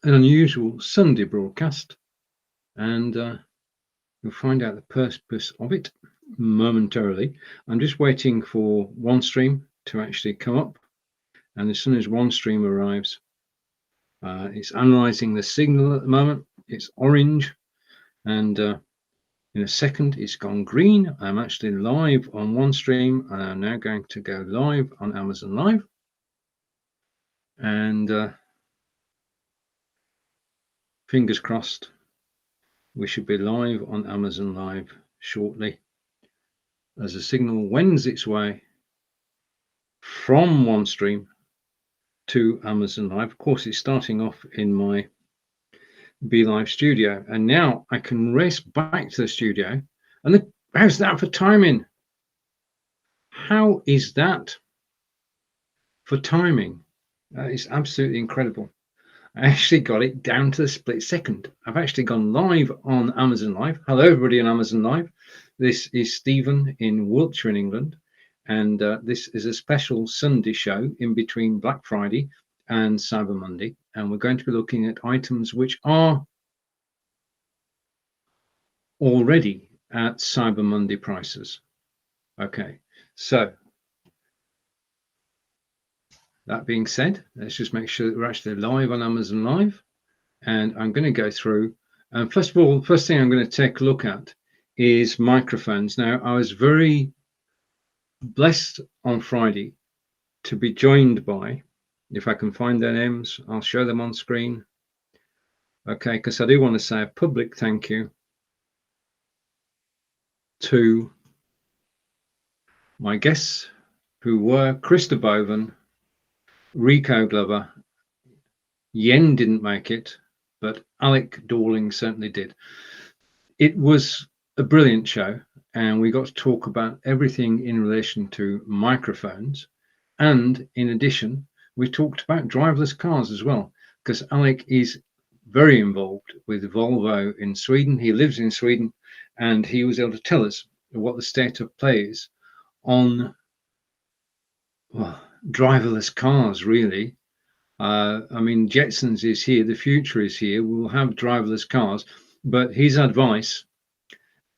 an unusual Sunday broadcast, and you'll find out the purpose of it momentarily. I'm just waiting for OneStream to actually come up, and as soon as OneStream arrives, it's analyzing the signal at the moment. It's orange, and in a second it's gone green. I'm actually live on OneStream, and I'm now going to go live on Amazon Live, and fingers crossed we should be live on Amazon Live shortly as the signal wends its way from OneStream to Amazon Live. Of course, it's starting off in my BeLive studio, and now I can race back to the studio. And how's that for timing? How is that for timing? It's absolutely incredible. I actually got it down to the split second. I've actually gone live on Amazon Live. Hello, everybody on Amazon Live. This is Stephen in Wiltshire in England, and this is a special Sunday show in between Black Friday and Cyber Monday, and we're going to be looking at items which are already at Cyber Monday prices. Okay, so that being said, let's just make sure that we're actually live on Amazon Live, and I'm going to go through. And first of all, the first thing I'm going to take a look at is microphones. Now, I was very blessed on Friday to be joined by, if I can find their names, I'll show them on screen. Okay, because I do want to say a public thank you to my guests, who were Krista Boven, Rico Glover. Yen didn't make it, but Alec Dorling certainly did. It was a brilliant show, and we got to talk about everything in relation to microphones. And in addition, we talked about driverless cars as well, because Alec is very involved with Volvo in Sweden. He lives in Sweden, and he was able to tell us what the state of play is on, well, driverless cars, really. I mean, Jetsons is here, the future is here. We will have driverless cars, but his advice,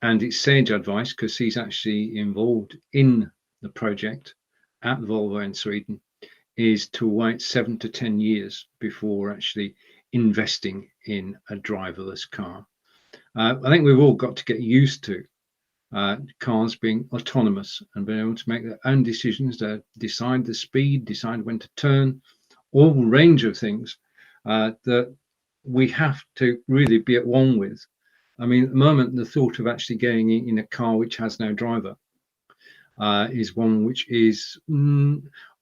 and it's sage advice because he's actually involved in the project at Volvo in Sweden, is to wait 7 to 10 years before actually investing in a driverless car. I think we've all got to get used to cars being autonomous and being able to make their own decisions, to decide the speed, decide when to turn, all range of things that we have to really be at one with. I mean, at the moment, the thought of actually getting in a car which has no driver is one which is,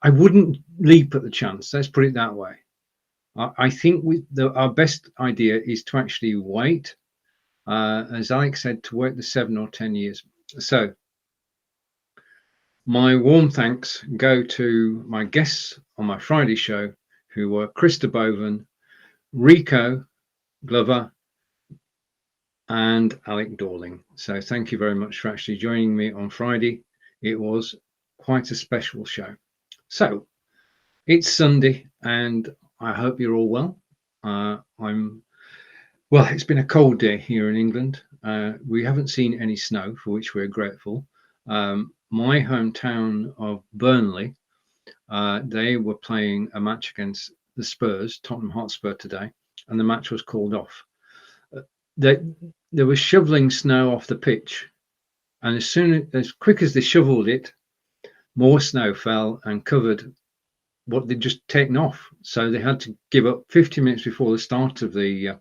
I wouldn't leap at the chance. Let's put it that way. I think our best idea is to actually wait, as Alex said, to wait the 7 or 10 years. So my warm thanks go to my guests on my Friday show, who were Krista Boven, Rico Glover, and Alec Dorling. So thank you very much for actually joining me on Friday. It was quite a special show. So it's Sunday, and I hope you're all well. Well, it's been a cold day here in England. We haven't seen any snow, for which we're grateful. My hometown of Burnley, they were playing a match against the Spurs, Tottenham Hotspur, today, and the match was called off. They were shoveling snow off the pitch, and as quick as they shoveled it, more snow fell and covered what they'd just taken off. So they had to give up 50 minutes before the start of the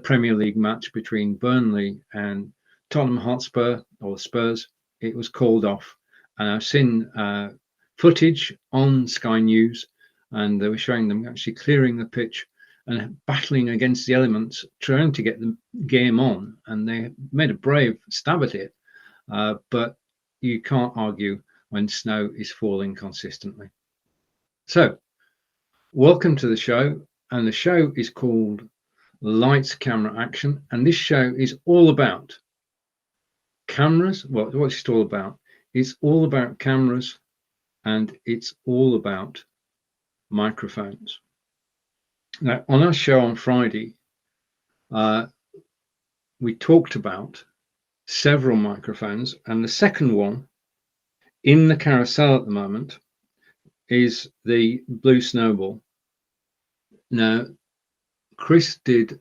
Premier League match between Burnley and Tottenham Hotspur, or Spurs. It was called off, and I've seen footage on Sky News, and they were showing them actually clearing the pitch and battling against the elements, trying to get the game on, and they made a brave stab at it, but you can't argue when snow is falling consistently. So welcome to the show, and the show is called Lights, Camera, Action, and this show is all about cameras. What's it all about? It's all about cameras, and it's all about microphones. Now, on our show on Friday, we talked about several microphones, and the second one in the carousel at the moment is the Blue Snowball. Now, Chris did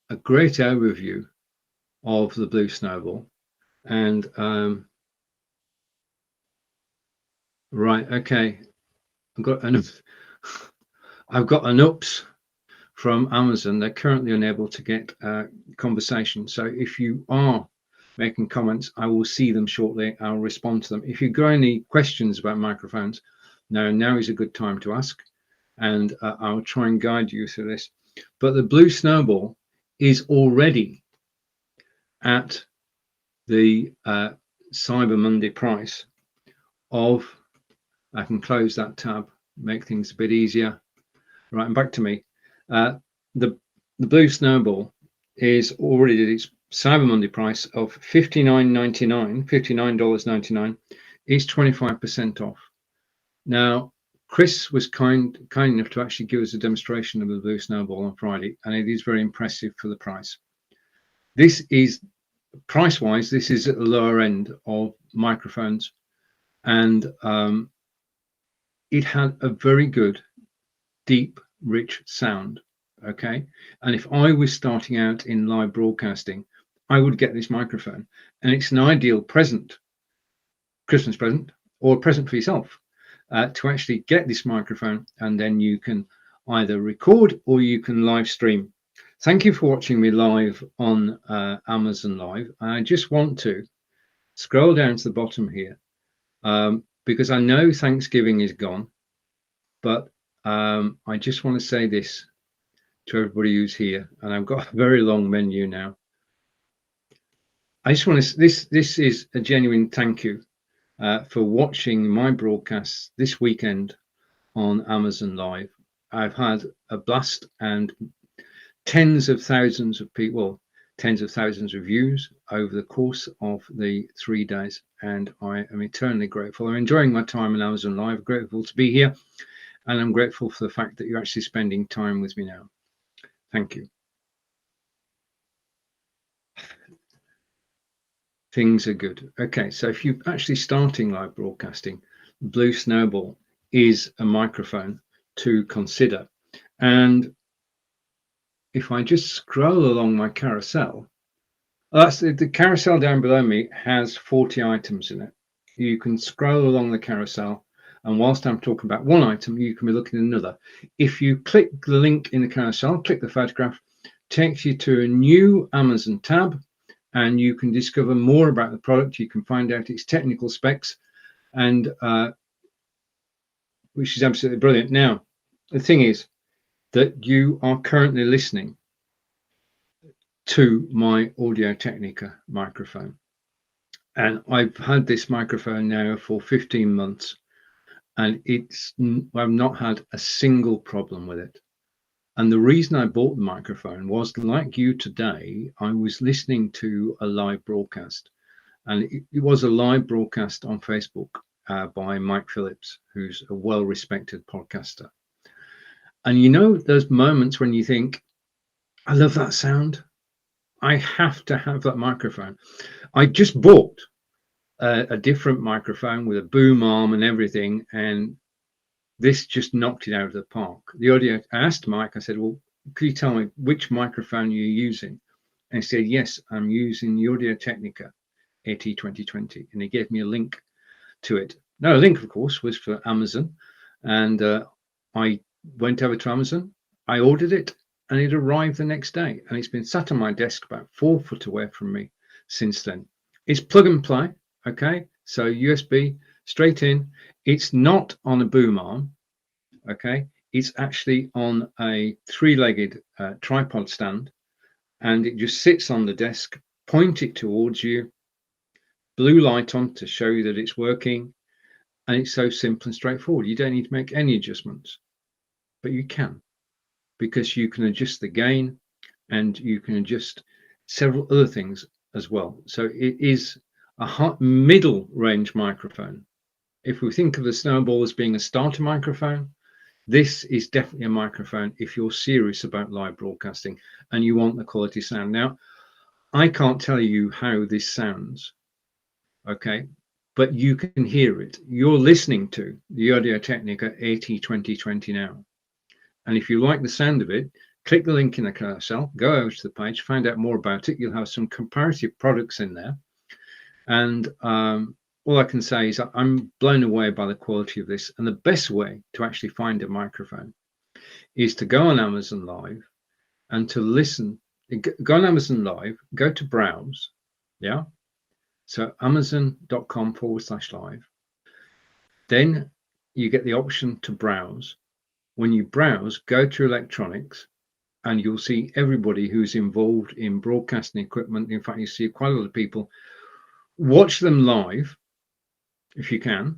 a great overview of the Blue Snowball, and right, okay, I've got an ups from Amazon. They're currently unable to get conversation. So if you are making comments, I will see them shortly. I'll respond to them. If you've got any questions about microphones, now is a good time to ask, and I'll try and guide you through this. But the Blue Snowball is already at the Cyber Monday price of, I can close that tab, make things a bit easier. Right, and back to me. The Blue Snowball is already at its Cyber Monday price of $59.99. It's 25% off. Now, Chris was kind enough to actually give us a demonstration of the Blue Snowball on Friday, and it is very impressive for the price. This is, price-wise, this is at the lower end of microphones, and it had a very good, deep, rich sound. Okay, and if I was starting out in live broadcasting, I would get this microphone, and it's an ideal present, Christmas present, or a present for yourself, to actually get this microphone, and then you can either record or you can live stream. Thank you for watching me live on Amazon Live. I just want to scroll down to the bottom here, because I know Thanksgiving is gone, but I just want to say this to everybody who's here, and I've got a very long menu now. I just want to, this is a genuine thank you for watching my broadcasts this weekend on Amazon Live. I've had a blast, and tens of thousands of people, tens of thousands of views over the course of the 3 days, and I am eternally grateful. I'm enjoying my time on Amazon Live, grateful to be here, and I'm grateful for the fact that you're actually spending time with me now. Thank you. Things are good. Okay, so if you're actually starting live broadcasting, Blue Snowball is a microphone to consider. And if I just scroll along my carousel, that's the carousel down below me has 40 items in it. You can scroll along the carousel, and whilst I'm talking about one item, you can be looking at another. If you click the link in the carousel, click the photograph, takes you to a new Amazon tab, and you can discover more about the product. You can find out its technical specs, and which is absolutely brilliant. Now, the thing is that you are currently listening to my Audio Technica microphone, and I've had this microphone now for 15 months, and I've not had a single problem with it. And the reason I bought the microphone was, like you today, I was listening to a live broadcast, and it was a live broadcast on Facebook by Mike Phillips, who's a well-respected podcaster. And you know those moments when you think, I love that sound, I have to have that microphone. I just bought a different microphone with a boom arm and everything, and this just knocked it out of the park. The audio, I asked Mike, I said, well, could you tell me which microphone you're using? And he said, yes, I'm using the Audio Technica AT 2020. And he gave me a link to it. Now, the link, of course, was for Amazon. And I went over to Amazon, I ordered it, and it arrived the next day. And it's been sat on my desk about 4 foot away from me since then. It's plug and play, okay? So USB straight in. It's not on a boom arm, okay? It's actually on a 3-legged tripod stand, and it just sits on the desk. Point it towards you, blue light on to show you that it's working, and it's so simple and straightforward. You don't need to make any adjustments, but you can, because you can adjust the gain, and you can adjust several other things as well. So it is a middle range microphone. If we think of the Snowball as being a starter microphone, This is definitely a microphone if you're serious about live broadcasting and you want the quality sound. Now, I can't tell you how this sounds, okay, but you can hear it. You're listening to the Audio Technica 80-2020 now. And if you like the sound of it, click the link in the carousel, go over to the page, find out more about it. You'll have some comparative products in there. And all I can say is I'm blown away by the quality of this. And the best way to actually find a microphone is to go on Amazon Live and to listen. Go on Amazon Live, go to browse. Yeah. So amazon.com/live. Then you get the option to browse. When you browse, go to electronics, and you'll see everybody who's involved in broadcasting equipment. In fact, you see quite a lot of people. Watch them live if you can.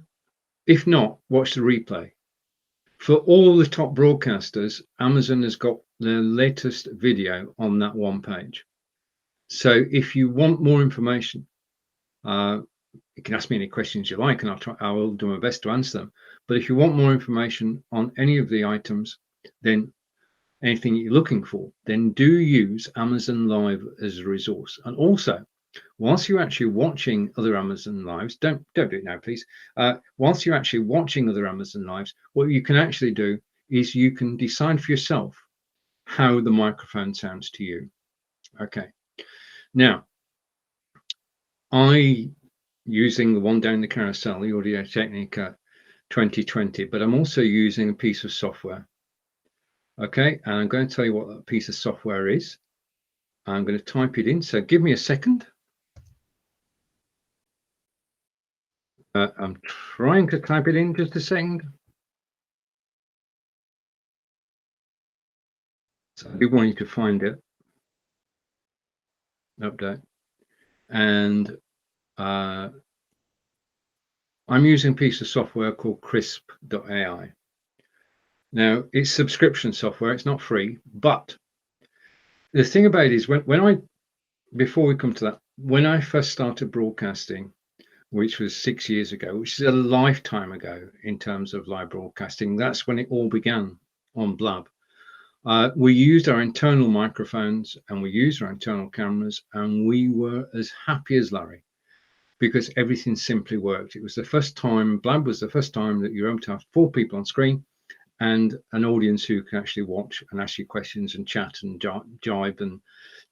If not, watch the replay. For all the top broadcasters, Amazon has got their latest video on that one page. So if you want more information, you can ask me any questions you like, and I will do my best to answer them. But if you want more information on any of the items, then anything you're looking for, then do use Amazon Live as a resource. And also, whilst you're actually watching other Amazon Lives, don't do it now, please. Whilst you're actually watching other Amazon Lives, what you can actually do is you can decide for yourself how the microphone sounds to you. Okay. Now, using the one down the carousel, the Audio Technica 2020, but I'm also using a piece of software. Okay, and I'm going to tell you what that piece of software is. I'm going to type it in, so give me a second. I'm trying to type it in, just a second. So I do want you to find it. Update. And I'm using a piece of software called crisp.ai. Now, it's subscription software, it's not free, but the thing about it is before we come to that, when I first started broadcasting, which was 6 years ago, which is a lifetime ago in terms of live broadcasting, that's when it all began on Blab. We used our internal microphones and we used our internal cameras, and we were as happy as Larry because everything simply worked. It was the first time, Blab was the first time that you were able to have 4 people on screen and an audience who can actually watch and ask you questions and chat and jibe and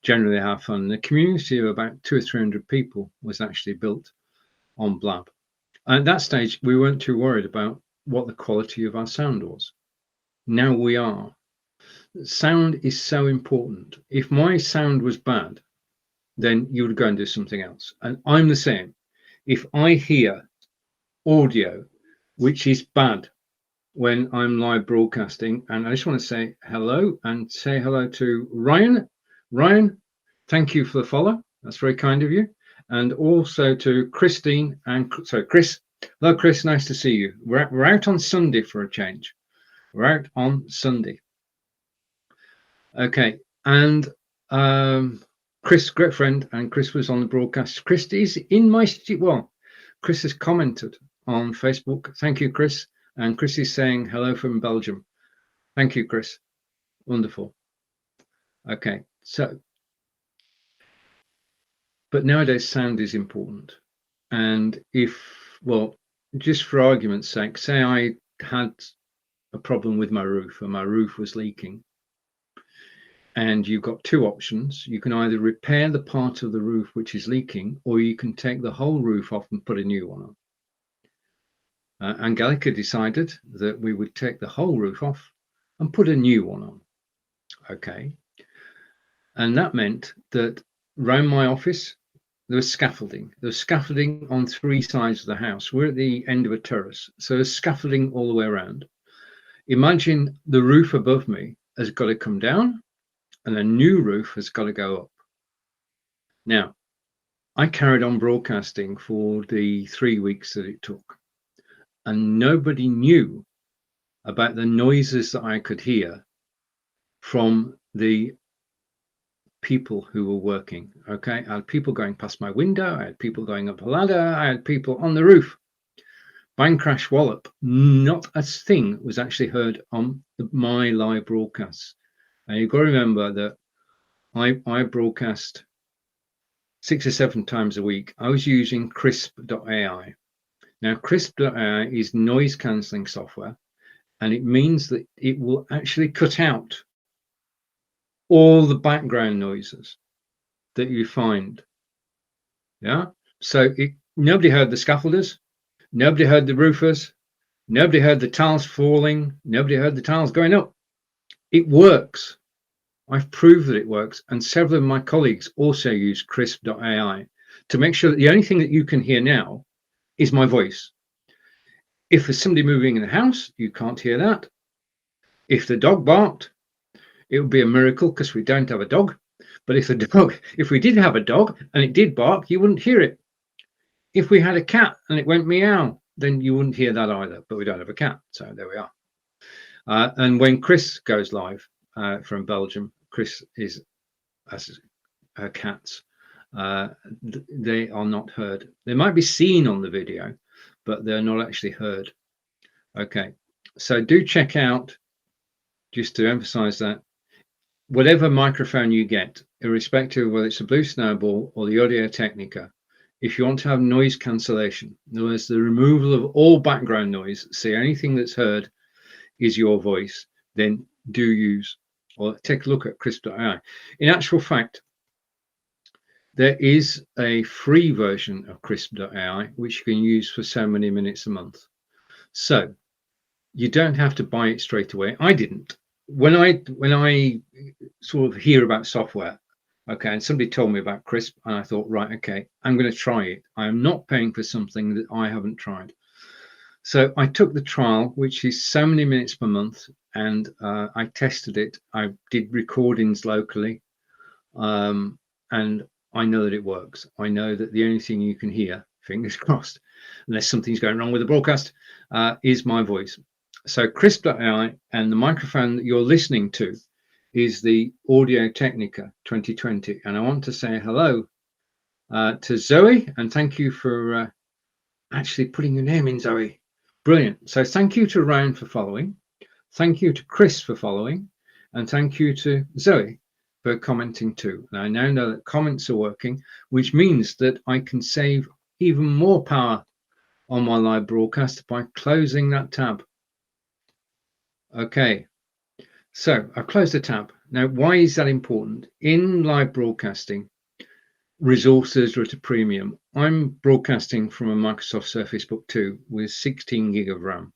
generally have fun. The community of about 200 or 300 people was actually built on Blab. At that stage, we weren't too worried about what the quality of our sound was. Now we are. Sound is so important. If my sound was bad, then you would go and do something else. And I'm the same. If I hear audio which is bad when I'm live broadcasting, and I just want to say hello and say hello to Ryan. Ryan, thank you for the follow. That's very kind of you. And also to Christine and Chris. Hello, Chris. Nice to see you. We're out on Sunday for a change. We're out on Sunday. Okay. And Chris, great friend, and Chris was on the broadcast. Chris is in my well. Chris has commented on Facebook. Thank you, Chris. And Chris is saying hello from Belgium. Thank you, Chris. Wonderful. Okay. So, but nowadays sound is important. And well, just for argument's sake, say I had a problem with my roof and my roof was leaking, and you've got 2 options. You can either repair the part of the roof which is leaking, or you can take the whole roof off and put a new one on. Angelica decided that we would take the whole roof off and put a new one on. Okay. And that meant that around my office, there was scaffolding. There was scaffolding on 3 sides of the house. We're at the end of a terrace, so there's scaffolding all the way around. Imagine the roof above me has got to come down and a new roof has got to go up. Now, I carried on broadcasting for the 3 weeks that it took, and nobody knew about the noises that I could hear from the people who were working. Okay, I had people going past my window, I had people going up a ladder, I had people on the roof. bang, crash, wallop, not a thing was actually heard on my live broadcasts. And you've got to remember that I broadcast 6 or 7 times a week. I was using Crisp.ai. Now, Crisp.ai is noise cancelling software, and it means that it will actually cut out all the background noises that you find. Yeah. So nobody heard the scaffolders, nobody heard the roofers, nobody heard the tiles falling, nobody heard the tiles going up. It works. I've proved that it works, and several of my colleagues also use Crisp.ai to make sure that the only thing that you can hear now is my voice. If there's somebody moving in the house, you can't hear that. If the dog barked, it would be a miracle because we don't have a dog. But if we did have a dog and it did bark, you wouldn't hear it. If we had a cat and it went meow, then you wouldn't hear that either. But we don't have a cat, so there we are. And when Chris goes live from Belgium, Chris is as her cats. They are not heard. They might be seen on the video, but they're not actually heard. Okay, so do check out, just to emphasize that, whatever microphone you get, irrespective of whether it's a Blue Snowball or the Audio Technica, if you want to have noise cancellation, in other words, the removal of all background noise, so anything that's heard is your voice, then do use or take a look at Crisp.ai. In actual fact, there is a free version of Crisp.ai which you can use for so many minutes a month. So you don't have to buy it straight away. I didn't. When I sort of hear about software, okay, and somebody told me about Crisp, and I thought, right, okay, I'm going to try it. I am not paying for something that I haven't tried. So I took the trial, which is so many minutes per month, and I tested it. I did recordings locally, and I know that it works. I know that the only thing you can hear, fingers crossed, unless something's going wrong with the broadcast, is my voice. So Crisp.ai, and the microphone that you're listening to is the Audio Technica 2020. And I want to say hello to Zoe, and thank you for actually putting your name in, Zoe. Brilliant. So thank you to Ryan for following. Thank you to Chris for following. And thank you to Zoe for commenting too. And I now know that comments are working, which means that I can save even more power on my live broadcast by closing that tab. Okay, so I've closed the tab. Now, why is that important? In live broadcasting, resources are at a premium. I'm broadcasting from a Microsoft Surface Book 2 with 16 gig of RAM.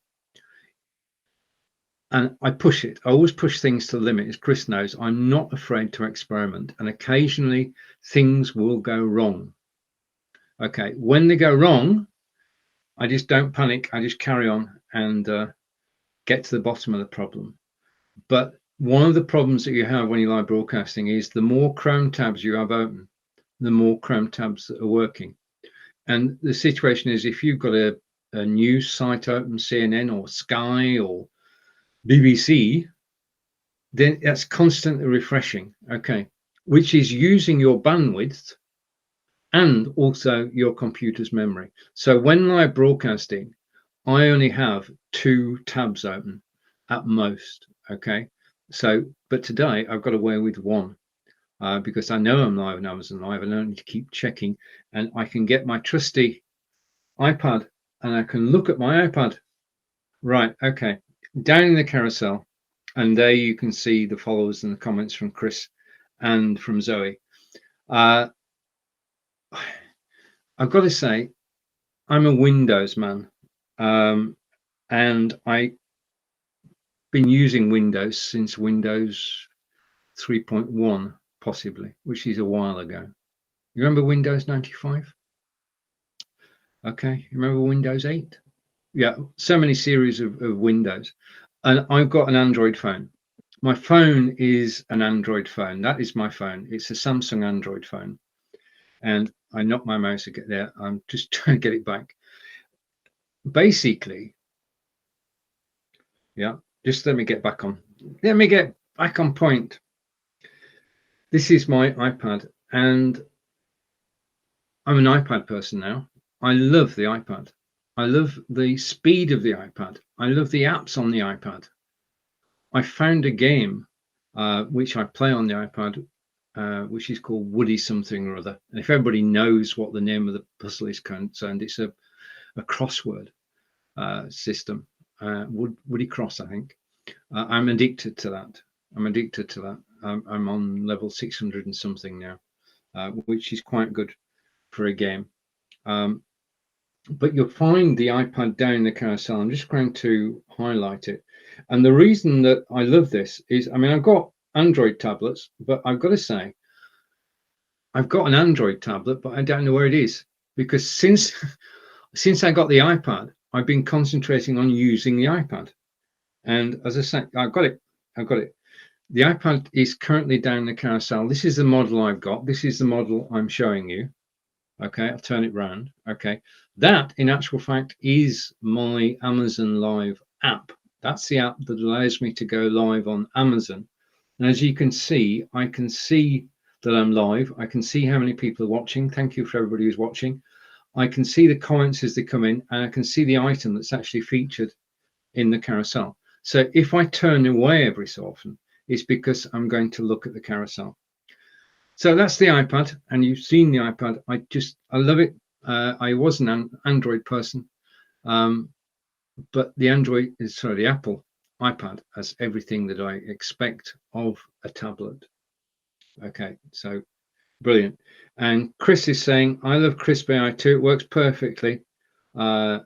And I push it. I always push things to the limit. As Chris knows, I'm not afraid to experiment. And occasionally things will go wrong. Okay, when they go wrong, I just don't panic. I just carry on and get to the bottom of the problem. But one of the problems that you have when you're live broadcasting is the more Chrome tabs you have open, the more Chrome tabs that are working. And the situation is, if you've got a news site open, CNN or Sky or BBC, then that's constantly refreshing, okay, which is using your bandwidth and also your computer's memory. So when live broadcasting, I only have 2 tabs open at most, okay. So, but today I've got away with 1 because I know I'm live on Amazon Live and I don't need to keep checking, and I can get my trusty iPad and I can look at my iPad. Right, okay, down in the carousel, and there you can see the followers and the comments from Chris and from Zoe. I've got to say, I'm a Windows man, and I've been using Windows since Windows 3.1, possibly, which is a while ago. You remember Windows 95? Okay, you remember Windows 8? Yeah, so many series of Windows. And I've got an Android phone. My phone is an Android phone. That is my phone. It's a Samsung Android phone. And I knocked my mouse to get there. I'm just trying to get it back. Basically, yeah, just let me get back on. Let me get back on point. This is my iPad, and I'm an iPad person now. I love the iPad. I love the speed of the iPad. I love the apps on the iPad. I found a game which I play on the iPad, which is called Woody something or other. And if everybody knows what the name of the puzzle is concerned, it's a crossword system. Woody Cross, I think. I'm addicted to that. I'm on level 600 and something now, which is quite good for a game. But you'll find the iPad down the carousel. I'm just going to highlight it. And the reason that I love this is, I mean, I've got Android tablets, but I've got to say, I've got an Android tablet, but I don't know where it is, because since I got the iPad, I've been concentrating on using the iPad. And as I say, I've got it. The iPad is currently down the carousel. This is the model I've got. This is the model I'm showing you. Okay, I'll turn it round. Okay, that in actual fact is my Amazon Live app. That's the app that allows me to go live on Amazon. And as you can see, I can see that I'm live. I can see how many people are watching. Thank you for everybody who's watching. I can see the comments as they come in, and I can see the item that's actually featured in the carousel. So if I turn away every so often, it's because I'm going to look at the carousel. So that's the iPad, and you've seen the iPad. I love it. I was an Android person, but the Apple iPad has everything that I expect of a tablet. Okay, so brilliant. And Chris is saying, I love Crisp AI too. It works perfectly. I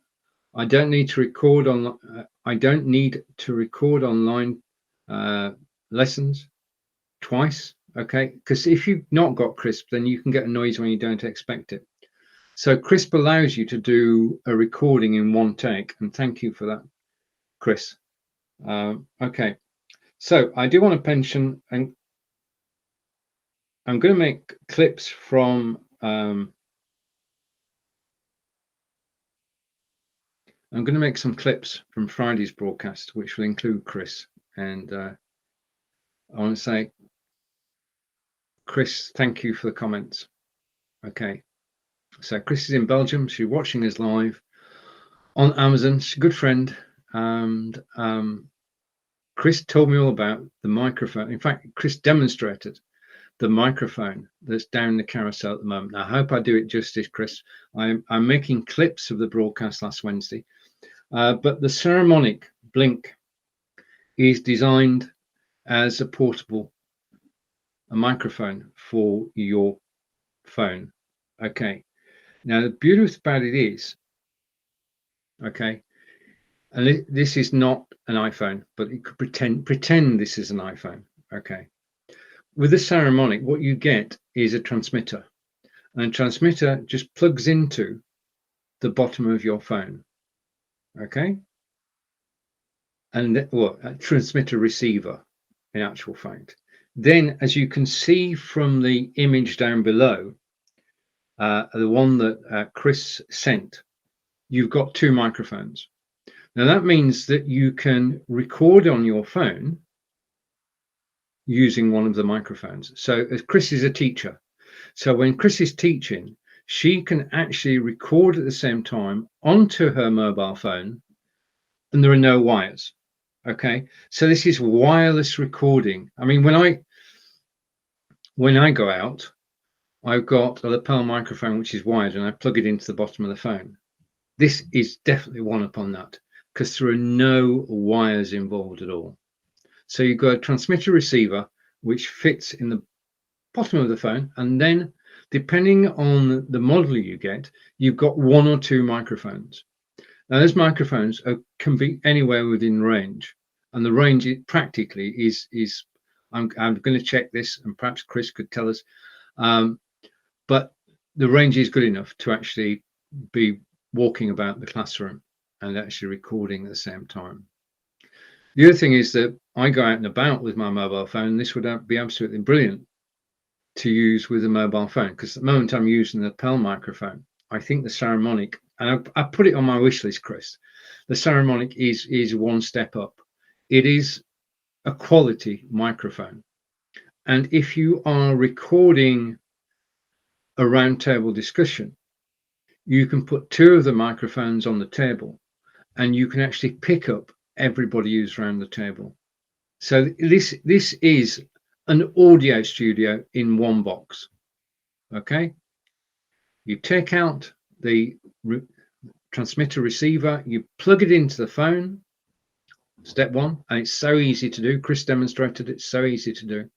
don't need to record on. I don't need to record online lessons twice. Okay, because if you've not got Crisp, then you can get a noise when you don't expect it. So Crisp allows you to do a recording in one take, and thank you for that, Chris. Okay, so I do want to mention, and I'm going to make clips from. I'm going to make some clips from Friday's broadcast, which will include Chris. And I want to say, Chris, thank you for the comments. Okay, so Chris is in Belgium. She's watching us live on Amazon. She's a good friend. And Chris told me all about the microphone. In fact, Chris demonstrated the microphone that's down the carousel at the moment. Now, I hope I do it justice, Chris. I'm making clips of the broadcast last Wednesday. But the Ceremonic Blink is designed as a portable microphone for your phone. Okay. Now, the beauty about it is, okay, and this is not an iPhone, but it could pretend this is an iPhone. Okay. With the Ceremonic, what you get is a transmitter, and a transmitter just plugs into the bottom of your phone. Okay. And a transmitter receiver, in actual fact. Then, as you can see from the image down below, the one that Chris sent, you've got two microphones. Now that means that you can record on your phone using one of the microphones. So as Chris is a teacher, so when Chris is teaching, she can actually record at the same time onto her mobile phone, and there are no wires. Okay, so this is wireless recording. I mean, when I go out, I've got a lapel microphone which is wired, and I plug it into the bottom of the phone. This is definitely one upon that, because there are no wires involved at all. So you've got a transmitter receiver which fits in the bottom of the phone, and then depending on the model you get, you've got one or two microphones. Now those microphones can be anywhere within range, and the range practically is I'm going to check this, and perhaps Chris could tell us, but the range is good enough to actually be walking about the classroom and actually recording at the same time. The other thing is that I go out and about with my mobile phone. This would be absolutely brilliant to use with a mobile phone, because at the moment I'm using the lapel microphone. I think the Ceremonic, and I put it on my wish list, Chris. The Ceremonic is one step up. It is a quality microphone, and if you are recording a roundtable discussion, you can put 2 of the microphones on the table, and you can actually pick up everybody who's around the table. So this is an audio studio in one box. Okay, you take out the transmitter receiver, you plug it into the phone, step one, and it's so easy to do. Chris demonstrated it's so easy to do.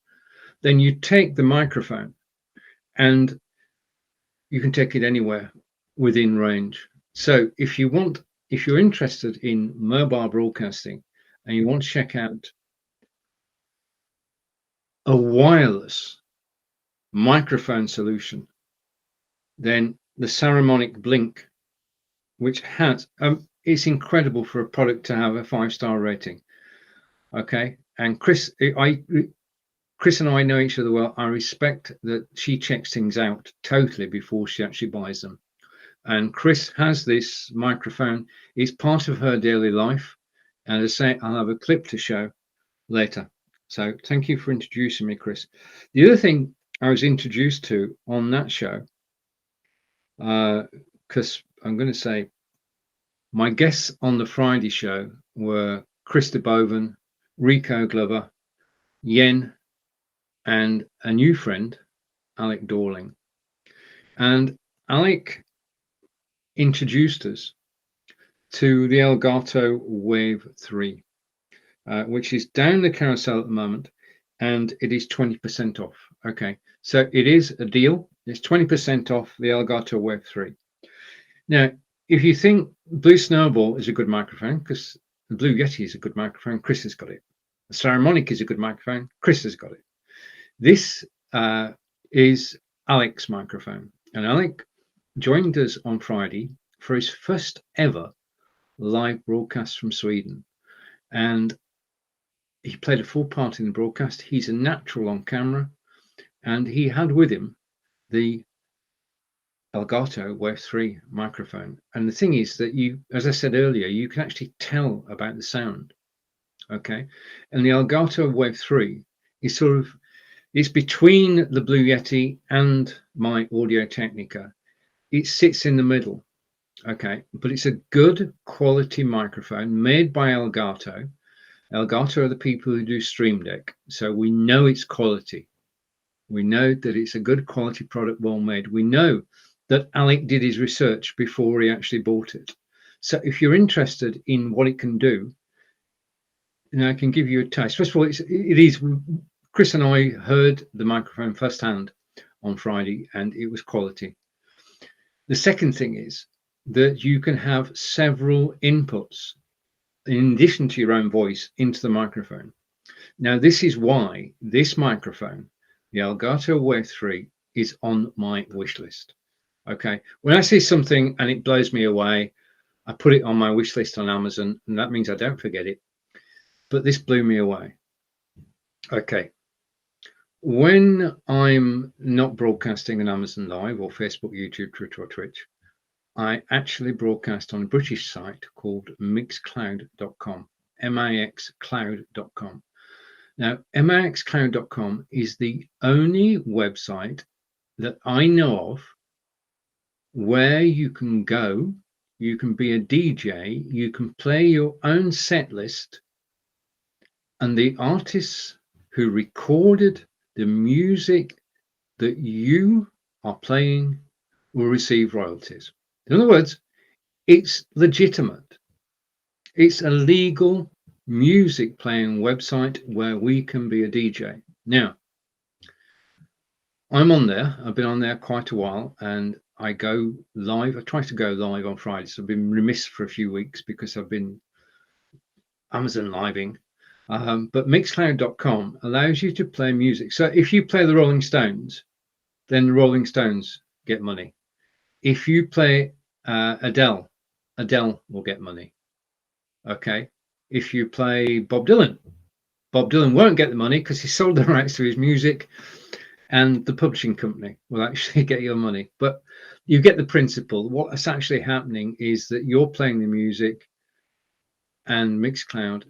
Then you take the microphone and you can take it anywhere within range. So if you're interested in mobile broadcasting and you want to check out a wireless microphone solution, then the Saramonic Blink, which has it's incredible for a product to have a 5-star rating. Okay, and Chris and I know each other well. I respect that she checks things out totally before she actually buys them. And Chris has this microphone. It's part of her daily life. And as I say, I'll have a clip to show later. So thank you for introducing me, Chris. The other thing I was introduced to on that show, because I'm going to say my guests on the Friday show were Krista Boven, Rico Glover, Yen, and a new friend, Alec Dorling. And Alec introduced us to the Elgato Wave 3, which is down the carousel at the moment, and it is 20% off. Okay, so it is a deal. It's 20% off the Elgato Wave 3. Now, if you think Blue Snowball is a good microphone, because the Blue Yeti is a good microphone, Chris has got it. The Saramonic is a good microphone, Chris has got it. This is Alec's microphone, and Alec joined us on Friday for his first ever live broadcast from Sweden, and he played a full part in the broadcast. He's a natural on camera, and he had with him the Elgato Wave 3 microphone. And the thing is that you, as I said earlier, you can actually tell about the sound. Okay, and the Elgato Wave 3 is sort of, it's between the Blue Yeti and my Audio Technica. It sits in the middle. Okay, but it's a good quality microphone made by Elgato. Elgato are the people who do Stream Deck, so we know it's quality. We know that it's a good quality product, well made. We know that Alec did his research before he actually bought it. So if you're interested in what it can do, and I can give you a taste. First of all, it is. Chris and I heard the microphone firsthand on Friday, and it was quality. The second thing is that you can have several inputs in addition to your own voice into the microphone. Now, this is why this microphone, the Elgato Wave 3, is on my wish list. Okay, when I see something and it blows me away, I put it on my wish list on Amazon, and that means I don't forget it. But this blew me away. Okay, when I'm not broadcasting on Amazon Live or Facebook, YouTube, Twitter, or Twitch, I actually broadcast on a British site called mixcloud.com, mixcloud.com. Now, mixcloud.com is the only website that I know of where you can go, you can be a DJ, you can play your own set list, and the artists who recorded the music that you are playing will receive royalties. In other words, it's legitimate. It's a legal music playing website where we can be a DJ. Now, I'm on there. I've been on there quite a while, and I go live. I try to go live on Fridays. I've been remiss for a few weeks because I've been Amazon living. But mixcloud.com allows you to play music. So if you play the Rolling Stones, then the Rolling Stones get money. If you play Adele will get money. Okay. If you play Bob Dylan won't get the money because he sold the rights to his music, and the publishing company will actually get your money. But you get the principle. What's actually happening is that you're playing the music, and Mixcloud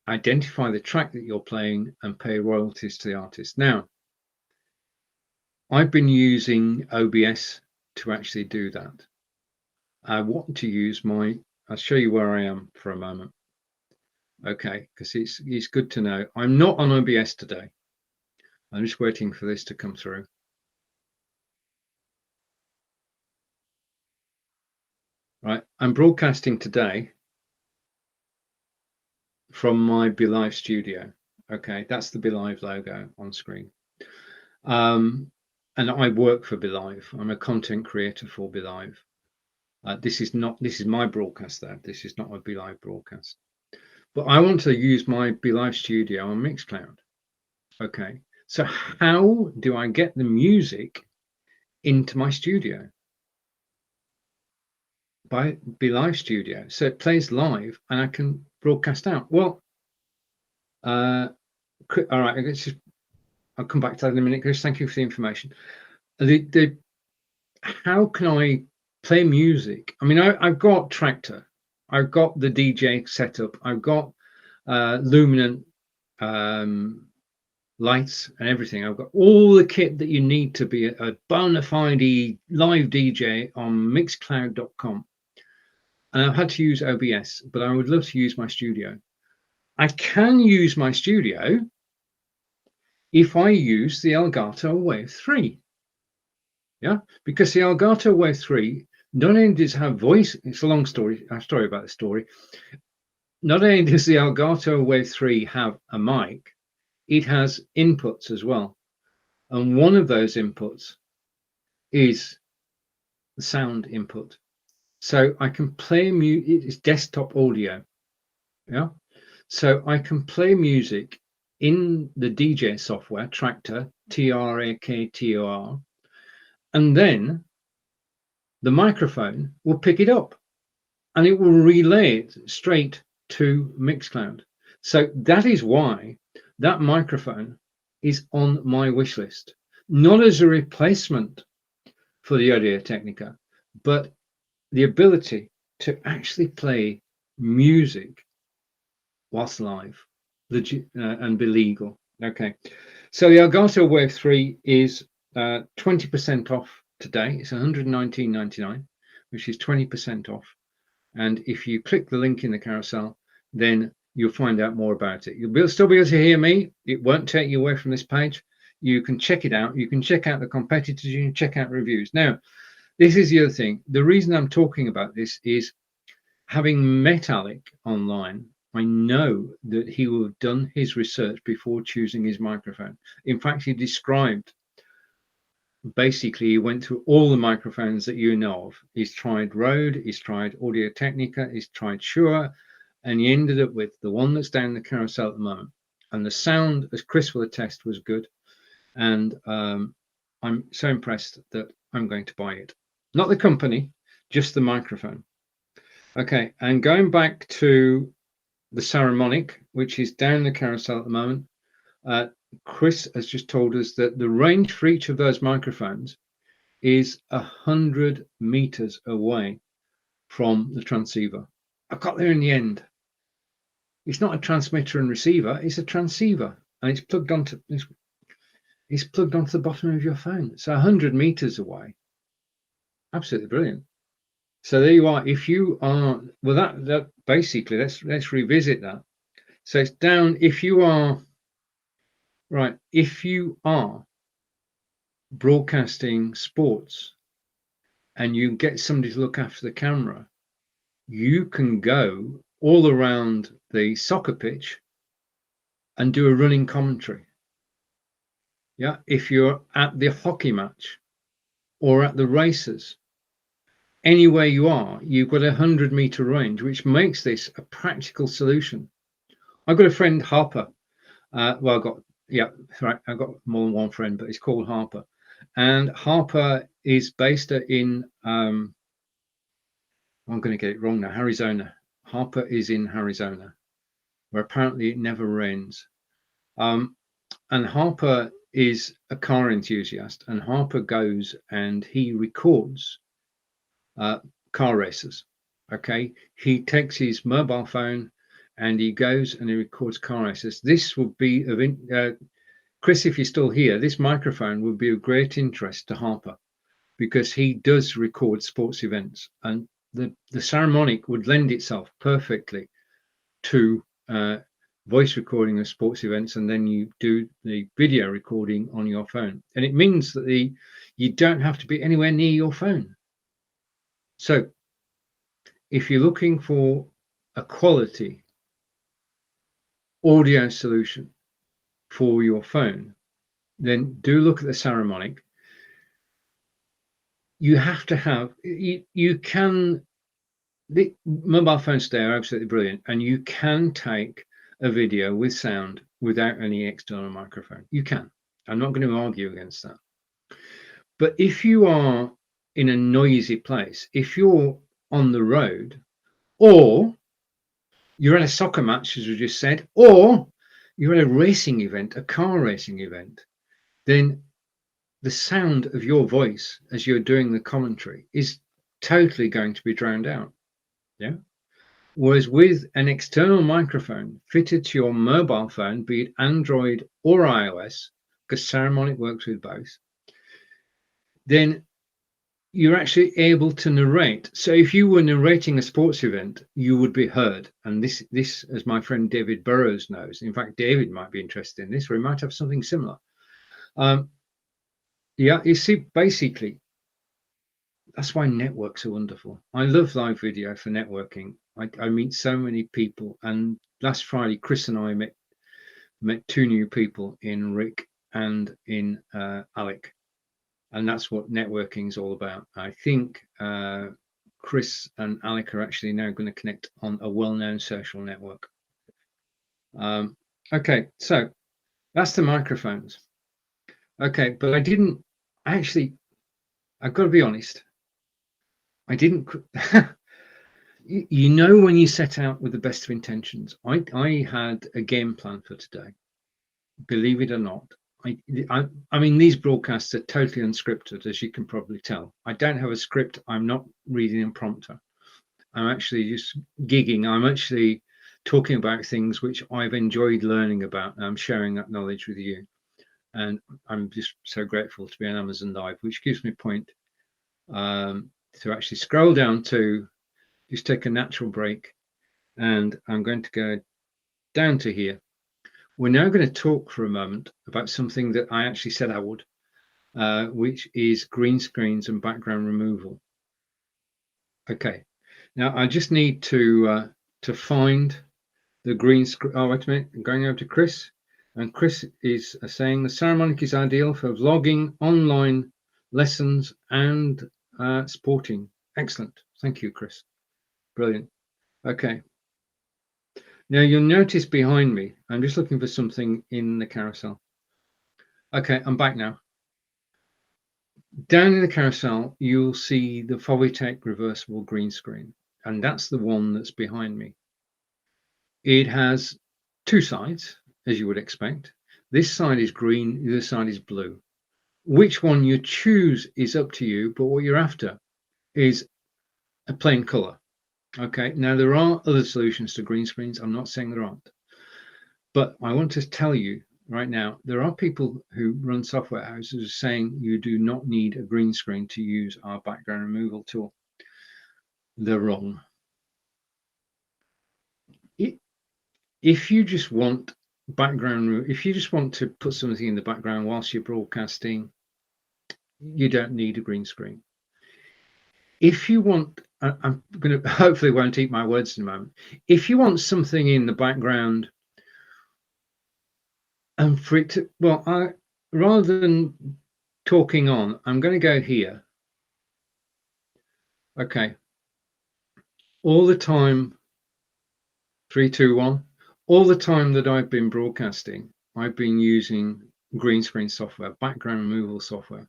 identify the track that you're playing and pay royalties to the artist. Now, I've been using OBS to actually do that. I want to use I'll show you where I am for a moment. Okay, because it's good to know. I'm not on OBS today. I'm just waiting for this to come through. Right, I'm broadcasting today from my BeLive studio. Okay, that's the BeLive logo on screen. And I work for BeLive. I'm a content creator for BeLive. This is my broadcast there. This is not a BeLive broadcast. But I want to use my BeLive studio on Mixcloud. Okay, so how do I get the music into my studio? By BeLive Studio. So it plays live and I can broadcast out. Well, all right, I'll come back to that in a minute, Chris. Thank you for the information. How can I play music? I mean, I've got Tractor, I've got the DJ setup, I've got luminant lights and everything. I've got all the kit that you need to be a bona fide live DJ on mixcloud.com. And I've had to use OBS, but I would love to use my studio. I can use my studio if I use the Elgato Wave 3. Yeah, because the Elgato Wave 3 not only does it have voice, it's a long story, about the story. Not only does the Elgato Wave 3 have a mic, it has inputs as well. And one of those inputs is the sound input. So I can play music, it's desktop audio. Yeah. So I can play music in the DJ software, Tractor, Traktor, and then the microphone will pick it up and it will relay it straight to Mixcloud. So that is why that microphone is on my wish list, not as a replacement for the Audio Technica, but the ability to actually play music whilst live, legit, and be legal. Okay, so the Elgato Wave 3 is 20% off today. It's $119.99, which is 20% off. And if you click the link in the carousel, then you'll find out more about it. You'll still be able to hear me. It won't take you away from this page. You can check it out. You can check out the competitors. You can check out reviews. Now, this is the other thing. The reason I'm talking about this is, having met Alec online, I know that he will have done his research before choosing his microphone. In fact, he described, basically, he went through all the microphones that you know of. He's tried Rode, he's tried Audio Technica, he's tried Shure, and he ended up with the one that's down the carousel at the moment. And the sound, as Chris will attest, was good. And I'm so impressed that I'm going to buy it. Not the company, just the microphone. Okay, and going back to the Saramonic, which is down the carousel at the moment, Chris has just told us that the range for each of those microphones is 100 meters away from the transceiver. I got there in the end. It's not a transmitter and receiver, it's a transceiver, and it's plugged onto the bottom of your phone. So 100 meters away. Absolutely brilliant. So there you are. If you are, well, that basically, let's revisit that. So it's down. If you are broadcasting sports and you get somebody to look after the camera, you can go all around the soccer pitch and do a running commentary. Yeah, if you're at the hockey match or at the races, anywhere you are, you've got 100-meter range, which makes this a practical solution. I've got a friend, Harper. I've got more than one friend, but it's called Harper. And Harper is based in, I'm going to get it wrong now, Arizona. Harper is in Arizona, where apparently it never rains. And Harper is a car enthusiast, and Harper goes and he records car races. Okay, he takes his mobile phone and he goes and he records car races. This would be of Chris, if you're still here, this microphone would be of great interest to Harper, because he does record sports events, and the Saramonic would lend itself perfectly to voice recording of sports events, and then you do the video recording on your phone. And it means that you don't have to be anywhere near your phone. So if you're looking for a quality audio solution for your phone, then do look at the Saramonic. You have to have, you can, the mobile phones today are absolutely brilliant, and you can take a video with sound without any external microphone. You can. I'm not going to argue against that. But if you are in a noisy place, if you're on the road, or you're at a soccer match, as we just said, or you're at a racing event, a car racing event, then the sound of your voice as you're doing the commentary is totally going to be drowned out. Yeah. Whereas with an external microphone fitted to your mobile phone, be it Android or iOS, because Saramonic works with both, then you're actually able to narrate. So if you were narrating a sports event, you would be heard. And this, as my friend David Burrows knows, in fact, David might be interested in this, or he might have something similar. Yeah, you see, basically, that's why networks are wonderful. I love live video for networking. I meet so many people, and last Friday, Chris and I met two new people, in Rick and in Alec, and that's what networking is all about. I think Chris and Alec are actually now going to connect on a well-known social network. Okay, so that's the microphones. Okay, but I've got to be honest, I didn't. You know, when you set out with the best of intentions, I had a game plan for today. Believe it or not, I mean, these broadcasts are totally unscripted, as you can probably tell. I don't have a script. I'm not reading a prompter. I'm actually just gigging. I'm actually talking about things which I've enjoyed learning about, and I'm sharing that knowledge with you. And I'm just so grateful to be on Amazon Live, which gives me a point to actually scroll down to just take a natural break. And I'm going to go down to here. We're now going to talk for a moment about something that I actually said I would, which is green screens and background removal. Okay, now I just need to find the green screen. Oh, wait a minute, I'm going over to Chris, and Chris is saying the Saramonic is ideal for vlogging, online lessons, and sporting. Excellent, thank you, Chris. Brilliant. Okay. Now you'll notice behind me, I'm just looking for something in the carousel. Okay, I'm back now. Down in the carousel, you'll see the Phobiatech reversible green screen, and that's the one that's behind me. It has two sides, as you would expect. This side is green, the other side is blue. Which one you choose is up to you, but what you're after is a plain color. Okay, now there are other solutions to green screens. I'm not saying there aren't. But I want to tell you right now, there are people who run software houses saying you do not need a green screen to use our background removal tool. They're wrong. If you just want if you just want to put something in the background whilst you're broadcasting, you don't need a green screen. If you want, I'm going to hopefully won't eat my words in a moment. If you want something in the background, and for it to, well, rather than talking on, I'm going to go here. Okay. All the time, 3, 2, 1. All the time that I've been broadcasting, I've been using green screen software, background removal software.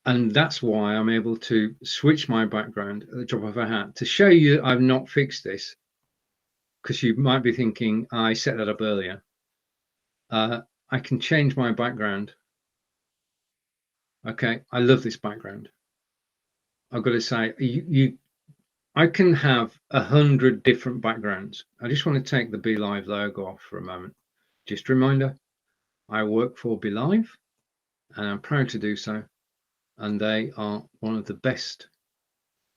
And that's why I'm able to switch my background at the drop of a hat. To show you I've not fixed this, because you might be thinking, I set that up earlier. I can change my background. Okay, I love this background. I've got to say, I can have 100 different backgrounds. I just want to take the Be Live logo off for a moment. Just a reminder, I work for Be Live, and I'm proud to do so. And they are one of the best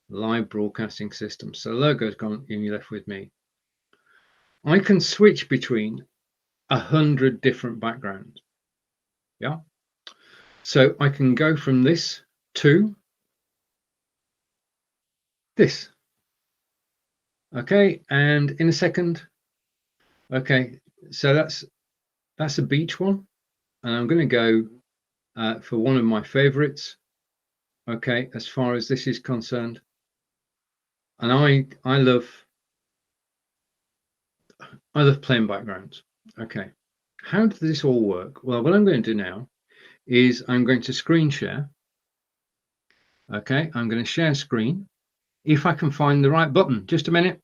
live broadcasting system. So the logo's gone and you're left with me. I can switch between 100 different backgrounds. Yeah. So I can go from this to this. Okay, and in a second. Okay, so that's a beach one, and I'm going to go for one of my favorites. Okay, as far as this is concerned, and I love playing backgrounds. Okay, how does this all work? Well, what I'm going to do now is I'm going to screen share. Okay, I'm going to share screen. If I can find the right button, just a minute.